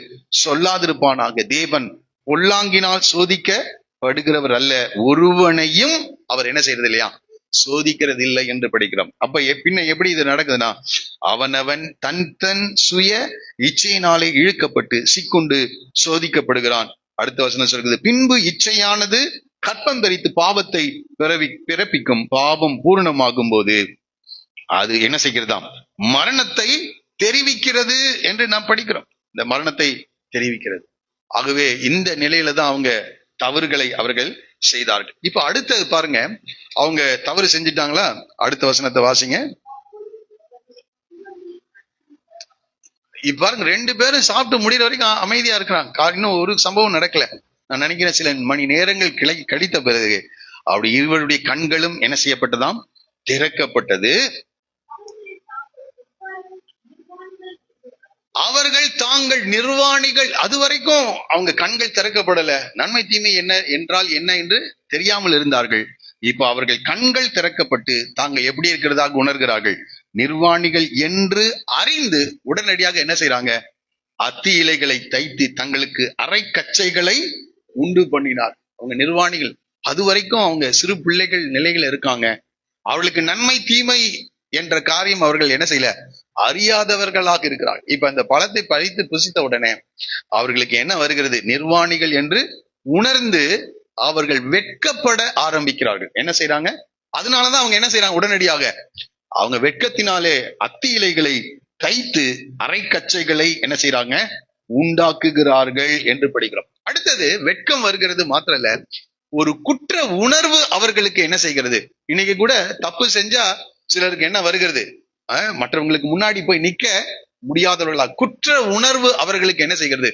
சொல்லாதிருப்பானாக. தேவன் பொல்லாங்கினால் சோதிக்கப்படுகிறவர் அல்ல, ஒருவனையும் அவர் என்ன செய்யறது இல்லையா, சோதிக்கிறது இல்லை என்று படிக்கிறோம். அப்ப பின்ன எப்படி இது நடக்குதுன்னா, அவனவன் தன் சுய இச்சையினாலே இழுக்கப்பட்டு சிக்குண்டு சோதிக்கப்படுகிறான். அடுத்த வசனம் சொல்கிறது, பின்பு இச்சையானது கற்பம் தரித்து பாவத்தை பிறப்பிக்கும். பாவம் பூரணமாகும் போது அது என்ன செய்கிறதாம், மரணத்தை தெரிவிக்கிறது என்று நாம் படிக்கிறோம். இந்த மரணத்தை தெரிவிக்கிறது. ஆகவே இந்த நிலையில தான் அவங்க தவறுகளை அவர்கள் செய்தார்கள். இப்ப அடுத்தது பாருங்க, அவங்க தவறு செஞ்சிட்டாங்களா? அடுத்த வசனத்தை வாசிங்க. இப்ப பாருங்க, 2 பேரும் சாப்பிட்டு முடிகிற வரைக்கும் அமைதியா இருக்கிறாங்க. இன்னும் ஒரு சம்பவம் நடக்கல. நான் நினைக்கிறேன் சில மணி நேரங்கள் கழித்த பிறகு அப்படி இருவருடைய கண்களும் என்ன செய்யப்பட்டதாம், திறக்கப்பட்டது. அவர்கள் தாங்கள் நிர்வாணிகள், அது வரைக்கும் அவங்க கண்கள் திறக்கப்படல, நன்மை தீமை என்ன என்றால் என்ன என்று தெரியாமல் இருந்தார்கள். இப்ப அவர்கள் கண்கள் திறக்கப்பட்டு தாங்க எப்படி இருக்கிறதாக உணர்கிறார்கள். நிர்வாணிகள் என்று அறிந்து உடனடியாக என்ன செய்யறாங்க, அத்தி இலைகளை தைத்து தங்களுக்கு அரை கச்சைகளை உண்டு பண்ணினார். அவங்க நிர்வாணிகள், அது வரைக்கும் அவங்க சிறு பிள்ளைகள் நிலைகள் இருக்காங்க. அவர்களுக்கு நன்மை தீமை என்ற காரியம் அவர்கள் என்ன செய்யல, அறியாதவர்களாக இருக்கிறார்கள். இப்ப அந்த பழத்தை பறித்து புசித்த உடனே அவர்களுக்கு என்ன வருகிறது, நிர்வாணிகள் என்று உணர்ந்து அவர்கள் வெட்கப்பட ஆரம்பிக்கிறார்கள். என்ன செய்யறாங்க, அதனாலதான் அவங்க என்ன செய்யறாங்க, உடனடியாக அவங்க வெட்கத்தினாலே அத்தி இலைகளை தைத்து அரைக்கச்சைகளை என்ன செய்யறாங்க, உண்டாக்குகிறார்கள் என்று படிக்கிறோம். அடுத்தது வெட்கம் வருகிறது மாத்திரம் இல்ல, ஒரு குற்ற உணர்வு அவர்களுக்கு என்ன செய்கிறது. இன்னைக்கு கூட தப்பு செஞ்சா சிலருக்கு என்ன வருகிறது, மற்றவங்களுக்கு முன்னாடி போய் நிக்க முடியாதவர்களா குற்ற உணர்வு அவர்களுக்கு என்ன செய்கிறது,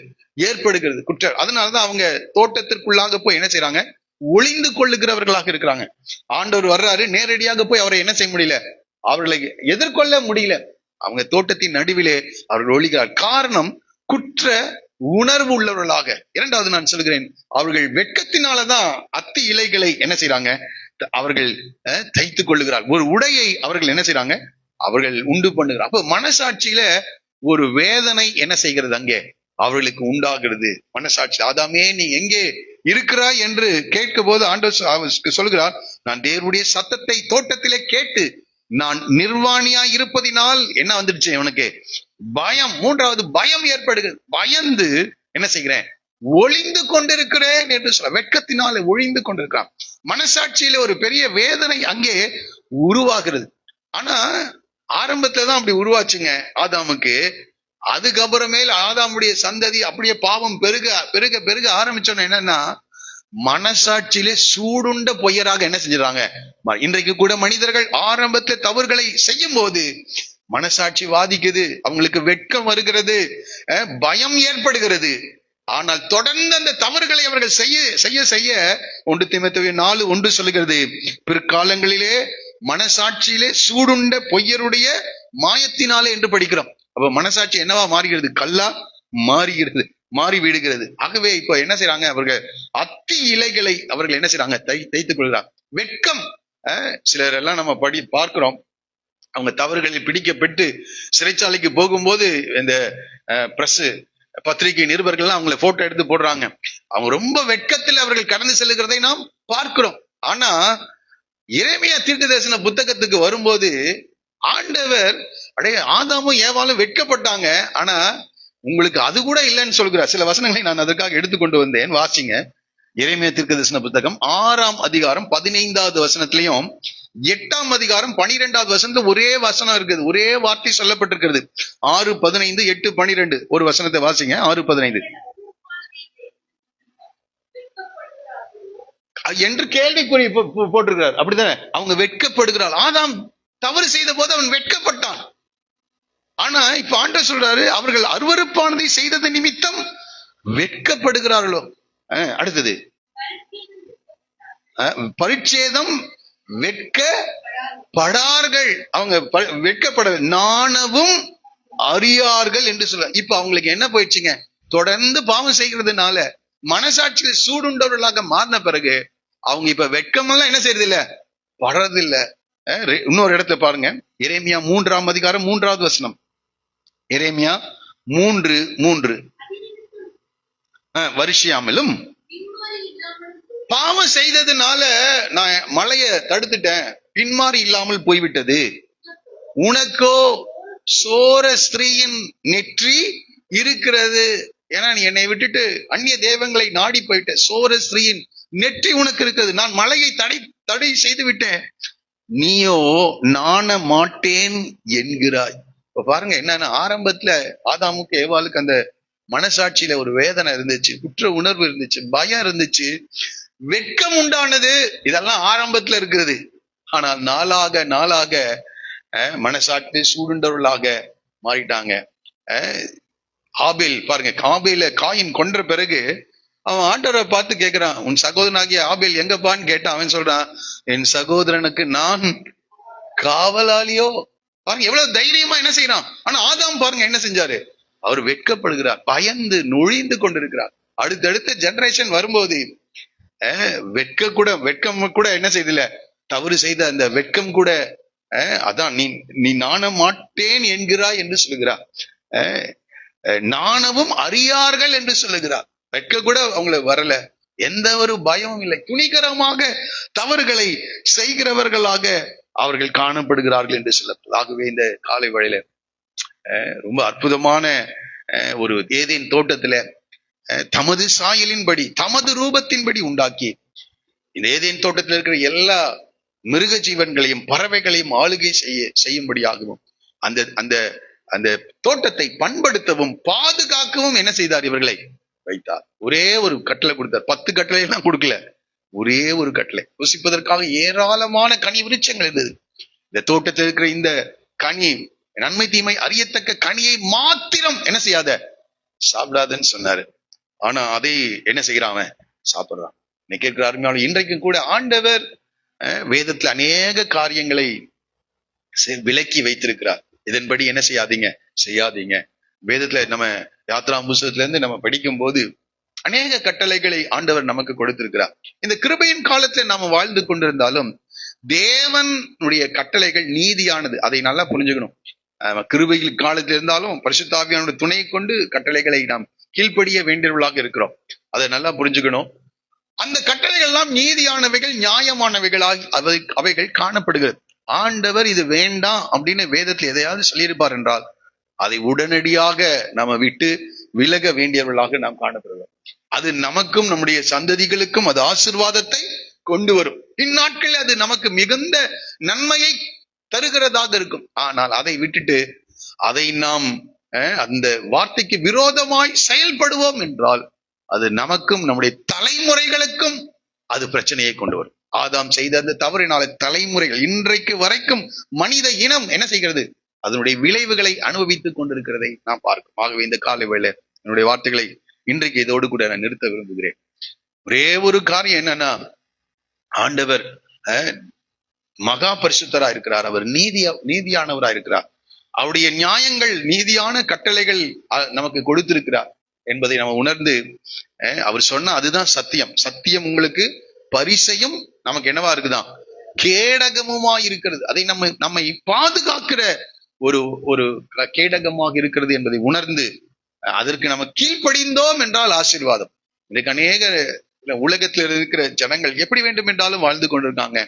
ஏற்படுகிறது. அதனாலதான் அவங்க தோட்டத்திற்குள்ளாக போய் என்ன செய்யறாங்க, ஒளிந்து கொள்ளுகிறவர்களாக இருக்கிறாங்க. ஆண்டவர் வர்றாரு, நேரடியாக போய் அவரை என்ன செய்ய முடியல, அவர்களை எதிர்கொள்ள முடியல. அவங்க தோட்டத்தின் நடுவிலே அவர்கள் ஒளிகிறார். காரணம், குற்ற உணர்வு உள்ளவர்களாக. இரண்டாவது நான் சொல்கிறேன், அவர்கள் வெட்கத்தினாலதான் அத்தி இலைகளை என்ன செய்யறாங்க, அவர்கள் தைத்துக் கொள்ளுகிறார். ஒரு உடையை அவர்கள் என்ன செய்யறாங்க, அவர்கள் உண்டு பண்ணுகிறார். அப்ப மனசாட்சியில ஒரு வேதனை என்ன செய்கிறது, அங்கே அவர்களுக்கு உண்டாகிறது. மனசாட்சி, ஆதாமே நீ எங்கே இருக்கிறாய் என்று கேட்கும் போது ஆண்டவர் சொல்கிறார், நான் தேவனுடைய சத்தத்தை தோட்டத்திலே கேட்டு நான் நிர்வாணியா இருப்பதினால் என்ன வந்துடுச்சு அவனுக்கு, பயம். மூன்றாவது பயம் ஏற்படுகிறது. பயந்து என்ன செய்கிறேன், ஒளிந்து கொண்டிருக்கிறேன் என்று சொல்ல, வெட்கத்தினால ஒளிந்து கொண்டிருக்கிறான். மனசாட்சியில ஒரு பெரிய வேதனை அங்கே உருவாகிறது. ஆனா ஆரம்பத்துலதான் அப்படி உருவாச்சுங்க ஆதாமுக்கு. அதுக்கப்புறமேல் ஆதாமுடைய சந்ததி அப்படியே பாவம் பெருக பெருக பெருக ஆரம்பிச்சோன்னு என்னன்னா, மனசாட்சியிலே சூடுண்ட பொய்யராக என்ன செஞ்சாங்க. இன்றைக்கு கூட மனிதர்கள் ஆரம்பத்தில் தவறுகளை செய்யும் போது மனசாட்சி வாதிக்குது, அவங்களுக்கு வெட்கம் வருகிறது, பயம் ஏற்படுகிறது. ஆனால் தொடர்ந்து அந்த தவறுகளை அவர்கள் செய்ய செய்ய செய்ய 1 தீமோத்தேயு 4:1 சொல்லுகிறது, பிற்காலங்களிலே மனசாட்சியிலே சூடுண்ட பொய்யருடைய மாயத்தினாலே என்று படிக்கிறோம். அப்ப மனசாட்சி என்னவா மாறுகிறது? கல்லா மாறுகிறது, மாறி விடுகிறது. ஆகவே இப்ப என்ன செய்யறாங்க, அவர்கள் அத்தி இலைகளை அவர்கள் என்ன செய்யறாங்க, தைத்துக் கொள்கிறாங்க. வெட்கம். சிலர் எல்லாம் நம்ம பார்க்கிறோம், அவங்க தவறுகளில் பிடிக்கப்பட்டு சிறைச்சாலைக்கு போகும்போது இந்த பிரஸ் பத்திரிகை நிருபர்கள்லாம் அவங்களை போட்டோ எடுத்து போடுறாங்க. அவங்க ரொம்ப வெட்கத்தில் அவர்கள் கடந்து செல்லுகிறதை நாம் பார்க்கிறோம். ஆனா எரேமியா தீர்க்கதரிசன புத்தகத்துக்கு வரும்போது ஆண்டவர் ஆதாமும் ஏவாளும் வெட்கப்பட்டாங்க, ஆனா உங்களுக்கு அது கூட இல்லைன்னு சொல்கிறார். சில வசனங்களை நான் அதற்காக எடுத்துக்கொண்டு வந்தேன், வாசிங்க. எரேமியா தீர்க்கதரிசன புத்தகம் 6ஆம் அதிகாரம் 15வது வசனத்திலையும் 8ஆம் அதிகாரம் 12வது வசனத்துல ஒரே வசனம் இருக்குது, ஒரே வார்த்தை சொல்லப்பட்டிருக்கிறது. 6:15, 8:12 ஒரு வசனத்தை வாசிங்க. 6:15 என்று கேள்விக்குறி போட்டிருக்கிறார். அப்படித்தானே? அவங்க வெட்கப்படுகிறார். ஆதாம் தவறு செய்த போது அவன் வெட்கப்பட்டான். ஆனா இப்ப ஆண்டவர் சொல்றாரு, அவர்கள் அருவருப்பானதை செய்தது நிமித்தம் வெட்கப்படுகிறார்களோ. அடுத்தது பரிச்சேதம் வெட்கப்படார்கள், அவங்க வெட்கப்பட நாணவும் அறியார்கள் என்று சொல்ல. இப்ப அவங்களுக்கு என்ன போயிடுச்சுங்க, தொடர்ந்து பாவம் செய்கிறதுனால மனசாட்சியில சூடுண்டவர்களாக மாறின பிறகு அவங்க இப்ப வெட்கமெல்லாம் என்ன செய்யறது இல்ல, படுறது இல்ல. இன்னொரு இடத்துல பாருங்க, எரேமியா 3ஆம் அதிகாரம் 3வது வசனம். எரேமியா 3:3 வருஷியாமலும் பாவம் செய்ததுனால நான் மழையை தடுத்துட்டேன், பின்மாறி இல்லாமல் போய்விட்டது. உனக்கோ சோர ஸ்திரீயின் நெற்றி இருக்கிறது. ஏன்னா நீ என்னை விட்டுட்டு அந்நிய தெய்வங்களை நாடி போயிட்ட, சோர ஸ்திரீயின் நெற்றி உனக்கு இருக்கிறது. நான் மழையை தடை செய்து விட்டேன், நீயோ நாண மாட்டேன் என்கிறாய். இப்ப பாருங்க என்னன்னா, ஆரம்பத்துல ஆதாமுக்கு ஏவாளுக்கு அந்த மனசாட்சியில ஒரு வேதனை இருந்துச்சு, குற்ற உணர்வு இருந்துச்சு, பயம் இருந்துச்சு, வெட்கம் உண்டானது. இதெல்லாம் ஆரம்பத்துல இருக்கிறது. ஆனால் நாளாக நாளாக மனசாட்சி சூடுண்டவர்களாக மாறிட்டாங்க. ஆபேல் பாருங்க, காயின் கொன்ற பிறகு அவன் ஆண்டவரை பார்த்து கேட்கிறான், உன் சகோதரனாகிய ஆபேல் எங்கப்பான்னு கேட்டான். அவன் சொல்றான், என் சகோதரனுக்கு நான் காவலாளியோ. பாருங்க எவ்வளவு தைரியமா என்ன செய்யறான். ஆனா ஆதாம் பாருங்க என்ன செஞ்சாரு, அவர் வெட்கப்படுகிறார், பயந்து நொழிந்து கொண்டிருக்கிறார். அடுத்தடுத்த ஜெனரேஷன் வரும்போது வெட்கம் கூட என்ன செய்யல, தவறு செய்த அந்த வெட்கம் கூட அதான் நீ நாண மாட்டேன் என்கிறாய் என்று சொல்லுகிறார். நாணவும் அறியார்கள் என்று சொல்லுகிறார். வெட்க கூட அவங்களை வரல, எந்த ஒரு பயமும் இல்லை, துணிகரமாக தவறுகளை செய்கிறவர்களாக அவர்கள் காணப்படுகிறார்கள் என்று சொல்லப்படுது. ஆகவே இந்த காலை வேளையில ரொம்ப அற்புதமான ஒரு ஏதேன் தோட்டத்துல தமது சாயலின்படி தமது ரூபத்தின்படி உண்டாக்கி இந்த ஏதேன் தோட்டத்தில் இருக்கிற எல்லா மிருக ஜீவன்களையும் பறவைகளையும் ஆளுகை செய்யும்படியாகவும் அந்த அந்த அந்த தோட்டத்தை பண்படுத்தவும் பாதுகாக்கவும் என்ன செய்தார், இவர்களை வைத்தார். ஒரே ஒரு கட்டளை கொடுத்தார். 10 கட்டளை எல்லாம் கொடுக்கல, ஒரே ஒரு கட்டளை. ருசிப்பதற்காக ஏராளமான கனி விருட்சங்கள் இருந்தது. இந்த தோட்டத்தில் இருக்கிற இந்த கனி, நன்மை தீமை அறியத்தக்க கனியை மாத்திரம் என்ன செய்யாத, சாப்பிடாதன்னு சொன்னாரு. ஆனா அதை என்ன செய்யறான், சாப்பிடுறான். இன்னைக்கு இருக்கிற அருமையான இன்றைக்கும் கூட ஆண்டவர் வேதத்துல அநேக காரியங்களை விலக்கி வைத்திருக்கிறார். இதன்படி என்ன செய்யாதீங்க. வேதத்துல நம்ம யாத்ரா புஸ்தகத்துல இருந்து நம்ம படிக்கும் போது அநேக கட்டளைகளை ஆண்டவர் நமக்கு கொடுத்திருக்கிறார். இந்த கிருபையின் காலத்துல நாம வாழ்ந்து கொண்டிருந்தாலும் தேவனுடைய கட்டளைகள் நீதியானது, அதை நல்லா புரிஞ்சுக்கணும். கிருபையில் காலத்தில் இருந்தாலும் பரிசுத்த ஆவியானவருடைய துணை கொண்டு கட்டளைகளை நாம் கீழ்ப்படிய வேண்டியவர்களாக இருக்கிறோம். அதை நல்லா புரிஞ்சுக்கணும். அந்த கட்டளைகள் எல்லாம் நீதியானவைகள், நியாயமானவைகளாக அவைகள் காணப்படுகிறது. ஆண்டவர் இது வேண்டாம் அப்படின்னு வேதத்தில் எதையாவது சொல்லியிருப்பார் என்றால் அதை உடனடியாக நம்ம விட்டு விலக வேண்டியவர்களாக நாம் காணப்படுகிறோம். அது நமக்கும் நம்முடைய சந்ததிகளுக்கும் அது ஆசீர்வாதத்தை கொண்டு வரும். இந்நாட்களில் அது நமக்கு மிகுந்த நன்மையை தருகிறதாக இருக்கும். ஆனால் அதை விட்டுட்டு அதை நாம் அந்த வார்த்தைக்கு விரோதமாய் செயல்படுவோம் என்றால் அது நமக்கும் நம்முடைய தலைமுறைகளுக்கும் அது பிரச்சனையை கொண்டு வரும். ஆதாம் செய்த அந்த தவறினால தலைமுறைகள் இன்றைக்கு வரைக்கும் மனித இனம் என்ன செய்கிறது, அதனுடைய விளைவுகளை அனுபவித்துக் கொண்டிருக்கிறதை நாம் பார்க்கும். ஆகவே இந்த காலை வேளை என்னுடைய வார்த்தைகளை இன்றைக்கு இதோடு கூட நான் நிறுத்த விரும்புகிறேன். ஒரே ஒரு காரியம் என்னன்னா, ஆண்டவர் மகா பரிசுத்தரா இருக்கிறார், அவர் நீதியானவரா இருக்கிறார், அவருடைய நியாயங்கள் நீதியான கட்டளைகள் நமக்கு கொடுத்திருக்கிறார் என்பதை நம்ம உணர்ந்து அவர் சொன்ன அதுதான் சத்தியம். சத்தியம் உங்களுக்கு பரிசையும் நமக்கு என்னவா இருக்குதான், கேடகமுமா இருக்கிறது. அதை நம்மை பாதுகாக்கிற ஒரு கேடகமாக இருக்கிறது என்பதை உணர்ந்து அதற்கு நம்ம கீழ்ப்படிந்தோம் என்றால் ஆசீர்வாதம். இன்றைக்கு அநேக உலகத்தில் இருக்கிற ஜனங்கள் எப்படி வேண்டும் என்றாலும் வாழ்ந்து கொண்டிருக்காங்க.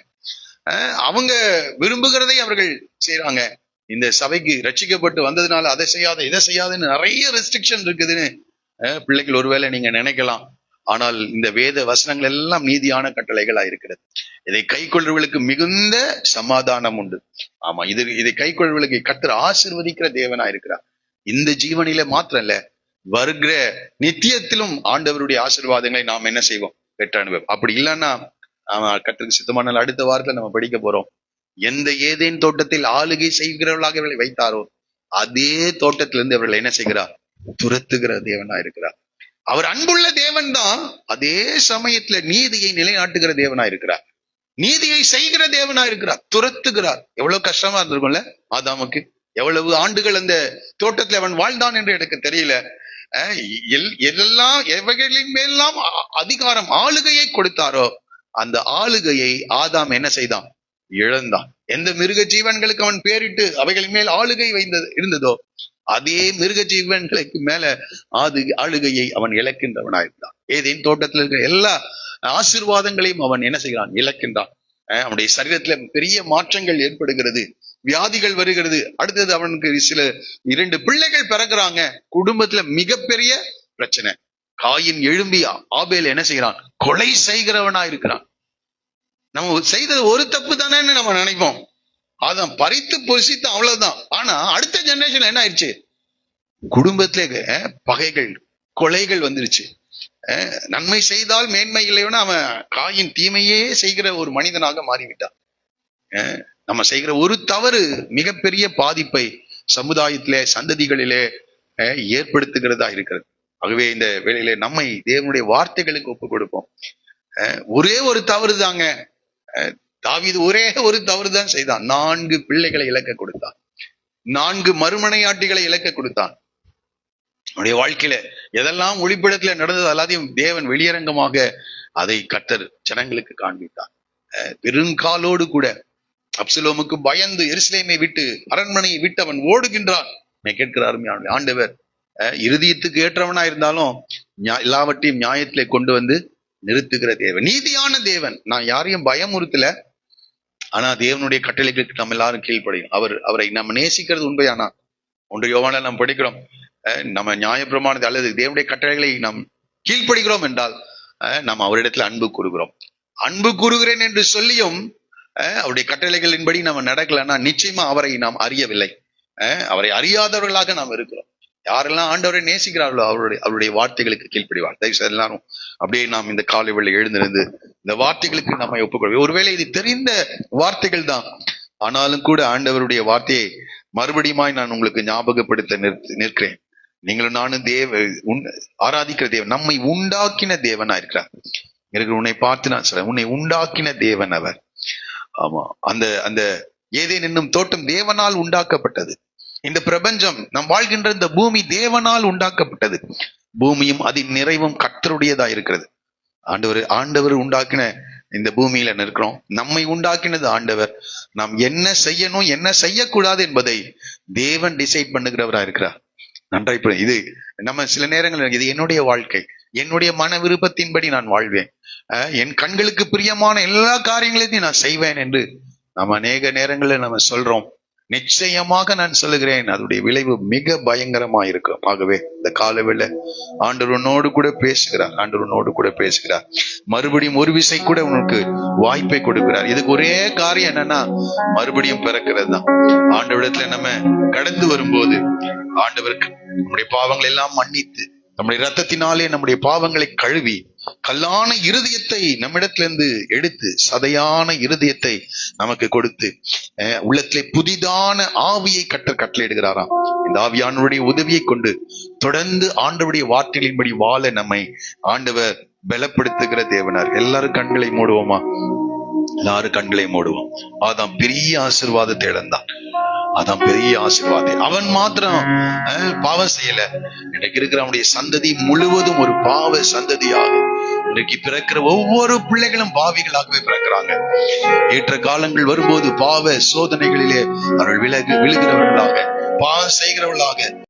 அவங்க விரும்புகிறதை அவர்கள் செய்யறாங்க. இந்த சபைக்கு ரட்சிக்கப்பட்டு வந்ததுனால அதை செய்யாத இதை செய்யாதுன்னு நிறைய ரெஸ்ட்ரிக்ஷன் இருக்குதுன்னு பிள்ளைகள் ஒருவேளை நீங்க நினைக்கலாம். ஆனால் இந்த வேத வசனங்கள் எல்லாம் நீதியான கட்டளைகளா இருக்கிறது. இதை கை கொள்வர்களுக்கு மிகுந்த சமாதானம் உண்டு. ஆமா, இதை கை கொள்வர்களுக்கு கர்த்தர் ஆசீர்வதிக்கிற தேவனா இருக்கிறார். இந்த ஜீவனில மாத்திரம் இல்ல, வருகிற நித்தியத்திலும் ஆண்டவருடைய ஆசீர்வாதங்களை நாம் என்ன செய்வோம், பெற்ற அனுபவம். அப்படி இல்லைன்னா கர்த்தருக்கு சித்தமான அடுத்த வாரத்துல நம்ம படிக்க போறோம். எந்த ஏதேன் தோட்டத்தில் ஆளுகை செய்கிறவர்களாக இவர்களை வைத்தாரோ அதே தோட்டத்திலிருந்து இவர்களை என்ன செய்கிறார், துரத்துகிற தேவனா இருக்கிறார். அவர் அன்புள்ள தேவன் தான், அதே சமயத்துல நீதியை நிலைநாட்டுகிற தேவனா இருக்கிறார், நீதியை செய்கிற தேவனா இருக்கிறார், துரத்துகிறார். எவ்வளவு கஷ்டமா இருந்திருக்கும்ல ஆதாமுக்கு. எவ்வளவு ஆண்டுகள் அந்த தோட்டத்தில் அவன் வாழ்ந்தான் என்று எனக்கு தெரியல. எல்லாம் எவைகளின் மேலாம் அதிகாரம் ஆளுகையை கொடுத்தாரோ அந்த ஆளுகையை ஆதாம் என்ன செய்தான், இழந்தான். எந்த மிருக ஜீவன்களுக்கு அவன் பேரிட்டு அவைகளின் மேல் ஆளுகை இருந்ததோ அதே மிருக ஜீவன்களுக்கு மேல ஆளுகையை அவன் இழக்கின்றவனாயிருந்தான். ஏதேன் தோட்டத்தில் இருக்கிற எல்லா ஆசீர்வாதங்களையும் அவன் என்ன செய்கிறான், இழக்கின்றான். அவனுடைய சரீரத்துல பெரிய மாற்றங்கள் ஏற்படுகிறது, வியாதிகள் வருகிறது. அடுத்தது அவனுக்கு 2 பிள்ளைகள் பிறகுறாங்க. குடும்பத்துல மிகப்பெரிய பிரச்சனை. காயின் எழும்பி ஆபேல் என்ன செய்கிறான், கொலை செய்கிறவனா இருக்கிறான். நம்ம செய்தது ஒரு தப்பு தானேன்னு நம்ம நினைப்போம். அதான் பறித்து பொசித்து அவ்வளவுதான். ஆனா அடுத்த ஜெனரேஷன் என்ன ஆயிடுச்சு, குடும்பத்திலே பகைகள் கொலைகள் வந்துருச்சு. நன்மை செய்தால் மேன்மை இல்லைன்னா அவன் காயின் தீமையே செய்கிற ஒரு மனிதனாக மாறிவிட்டான். நம்ம செய்கிற ஒரு தவறு மிகப்பெரிய பாதிப்பை சமுதாயத்திலே சந்ததிகளிலே ஏற்படுத்துகிறதா இருக்கிறது. ஆகவே இந்த வேளையிலே நம்மை தேவனுடைய வார்த்தைகளுக்கு ஒப்பு கொடுப்போம். ஒரே ஒரு தவறு தாங்க, தாவீது ஒரே ஒரு தவறு தான் செய்தான். 4 பிள்ளைகளை இழக்க கொடுத்தான், 4 மறுமனையாட்டிகளை இழக்க கொடுத்தான். அவனுடைய வாழ்க்கையில எதெல்லாம் ஒளிப்படத்துல நடந்தது எல்லாத்தையும் தேவன் வெளியரங்கமாக அதை கர்த்தர் ஜனங்களுக்கு காண்பித்தார். பெருங்காலோடு கூட அப்சலோமுக்கு பயந்து எருசலேமை விட்டு அரண்மனையை விட்டு அவன் ஓடுகின்றான். கேட்கிறார் ஆண்டவர் இருதயத்துக்கு ஏற்றவனா இருந்தாலும் எல்லாவற்றையும் நியாயத்திலே கொண்டு வந்து நிறுத்துகிற தேவன், நீதியான தேவன். நான் யாரையும் பயமுறுத்தல, ஆனா தேவனுடைய கட்டளைகளுக்கு நம்ம எல்லாரும் கீழ்ப்படையும். அவரை நம்ம நேசிக்கிறது உண்மையானா 1 யோவானில் நாம் படிக்கிறோம், நம்ம நியாயப்பிரமாணத்தை அல்லது தேவனுடைய கட்டளைகளை நாம் கீழ்ப்படுகிறோம் என்றால் நாம் அவரிடத்துல அன்பு கூறுகிறோம். அன்பு கூறுகிறேன் என்று சொல்லியும் அவருடைய கட்டளைகளின்படி நம்ம நடக்கலன்னா நிச்சயமா அவரை நாம் அறியவில்லை, அவரை அறியாதவர்களாக நாம் இருக்கிறோம். யாரெல்லாம் ஆண்டவரை நேசிக்கிறார்களோ அவருடைய வார்த்தைகளுக்கு கீழ்ப்படிவார். தயவுசெய்து எல்லாரும் அப்படியே நாம் இந்த காலை வேளை எழுந்திருந்து இந்த வார்த்தைகளுக்கு நம்ம ஒப்புக்கொள்வோம். ஒருவேளை இது தெரிந்த வார்த்தைகள் தான், ஆனாலும் கூட ஆண்டவருடைய வார்த்தையை மறுபடியுமாய் நான் உங்களுக்கு ஞாபகப்படுத்த நிற்கிறேன். நீங்களும் நானும் ஆராதிக்கிற தேவன் நம்மை உண்டாக்கின தேவனா இருக்கிறார். எனக்கு உன்னை பார்த்து நான் சொல்றேன், உன்னை உண்டாக்கின தேவன் அவர். ஆமா, அந்த ஏதேன் என்னும் தோட்டம் தேவனால் உண்டாக்கப்பட்டது. இந்த பிரபஞ்சம் நாம் வாழ்கின்ற இந்த பூமி தேவனால் உண்டாக்கப்பட்டது. பூமியும் அதன் நிறைவும் கர்த்தருடையதா இருக்கிறது. ஆண்டவர் உண்டாக்கின இந்த பூமியில நிற்கிறோம். நம்மை உண்டாக்கினது ஆண்டவர். நாம் என்ன செய்யணும் என்ன செய்யக்கூடாது என்பதை தேவன் டிசைட் பண்ணுகிறவரா இருக்கிறார். நன்றாய் இது நம்ம சில நேரங்கள் இது என்னுடைய வாழ்க்கை, என்னுடைய மன விருப்பத்தின்படி நான் வாழ்வேன், என் கண்களுக்கு பிரியமான எல்லா காரியங்களையும் நான் செய்வேன் என்று நம்ம அநேக நேரங்களில் நம்ம சொல்றோம். நிச்சயமாக நான் சொல்லுகிறேன், அதனுடைய விளைவு மிக பயங்கரமா இருக்கும். ஆகவே இந்த காலவேளை ஆண்டவர் உன்னோடு கூட பேசுகிறார். மறுபடியும் ஒரு விசை கூட உனக்கு வாய்ப்பை கொடுக்கிறார். இதுக்கு ஒரே காரியம் என்னன்னா மறுபடியும் பிறக்கிறது தான். ஆண்டவரிடத்துல நம்ம கடந்து வரும்போது ஆண்டவருக்கு நம்முடைய பாவங்கள் எல்லாம் மன்னித்து நம்முடைய இரத்தத்தினாலே நம்முடைய பாவங்களை கழுவி கல்லான இருதயத்தை நம்மிடத்திலிருந்து எடுத்து சதையான இருதயத்தை நமக்கு கொடுத்து உள்ளத்திலே புதிதான ஆவியை கட்டளையிடுகிறாராம். இந்த ஆவியானவருடைய உதவியை கொண்டு தொடர்ந்து ஆண்டவருடைய வார்த்தைகளின்படி வாழ நம்மை ஆண்டவர் பலப்படுத்துகிற தேவனார். எல்லாரும் கண்களை மூடுவோமா? எல்லாரும் கண்களை மூடுவோம். அதான் பெரிய ஆசீர்வாதத்தை இழந்தான். அதான் பெரிய ஆசீர்வாதம். அவன் மாத்திரம் பாவம் செய்யல. இன்றைக்கு இருக்கிற அவனுடைய சந்ததி முழுவதும் ஒரு பாவ சந்ததியாகும். இன்றைக்கு பிறக்கிற ஒவ்வொரு பிள்ளைகளும் பாவிகளாகவே பிறக்கிறாங்க. ஏற்ற காலங்கள் வரும்போது பாவ சோதனைகளிலே அவர்கள் விழுகிறவர்களாக, பாவம் செய்கிறவர்களாக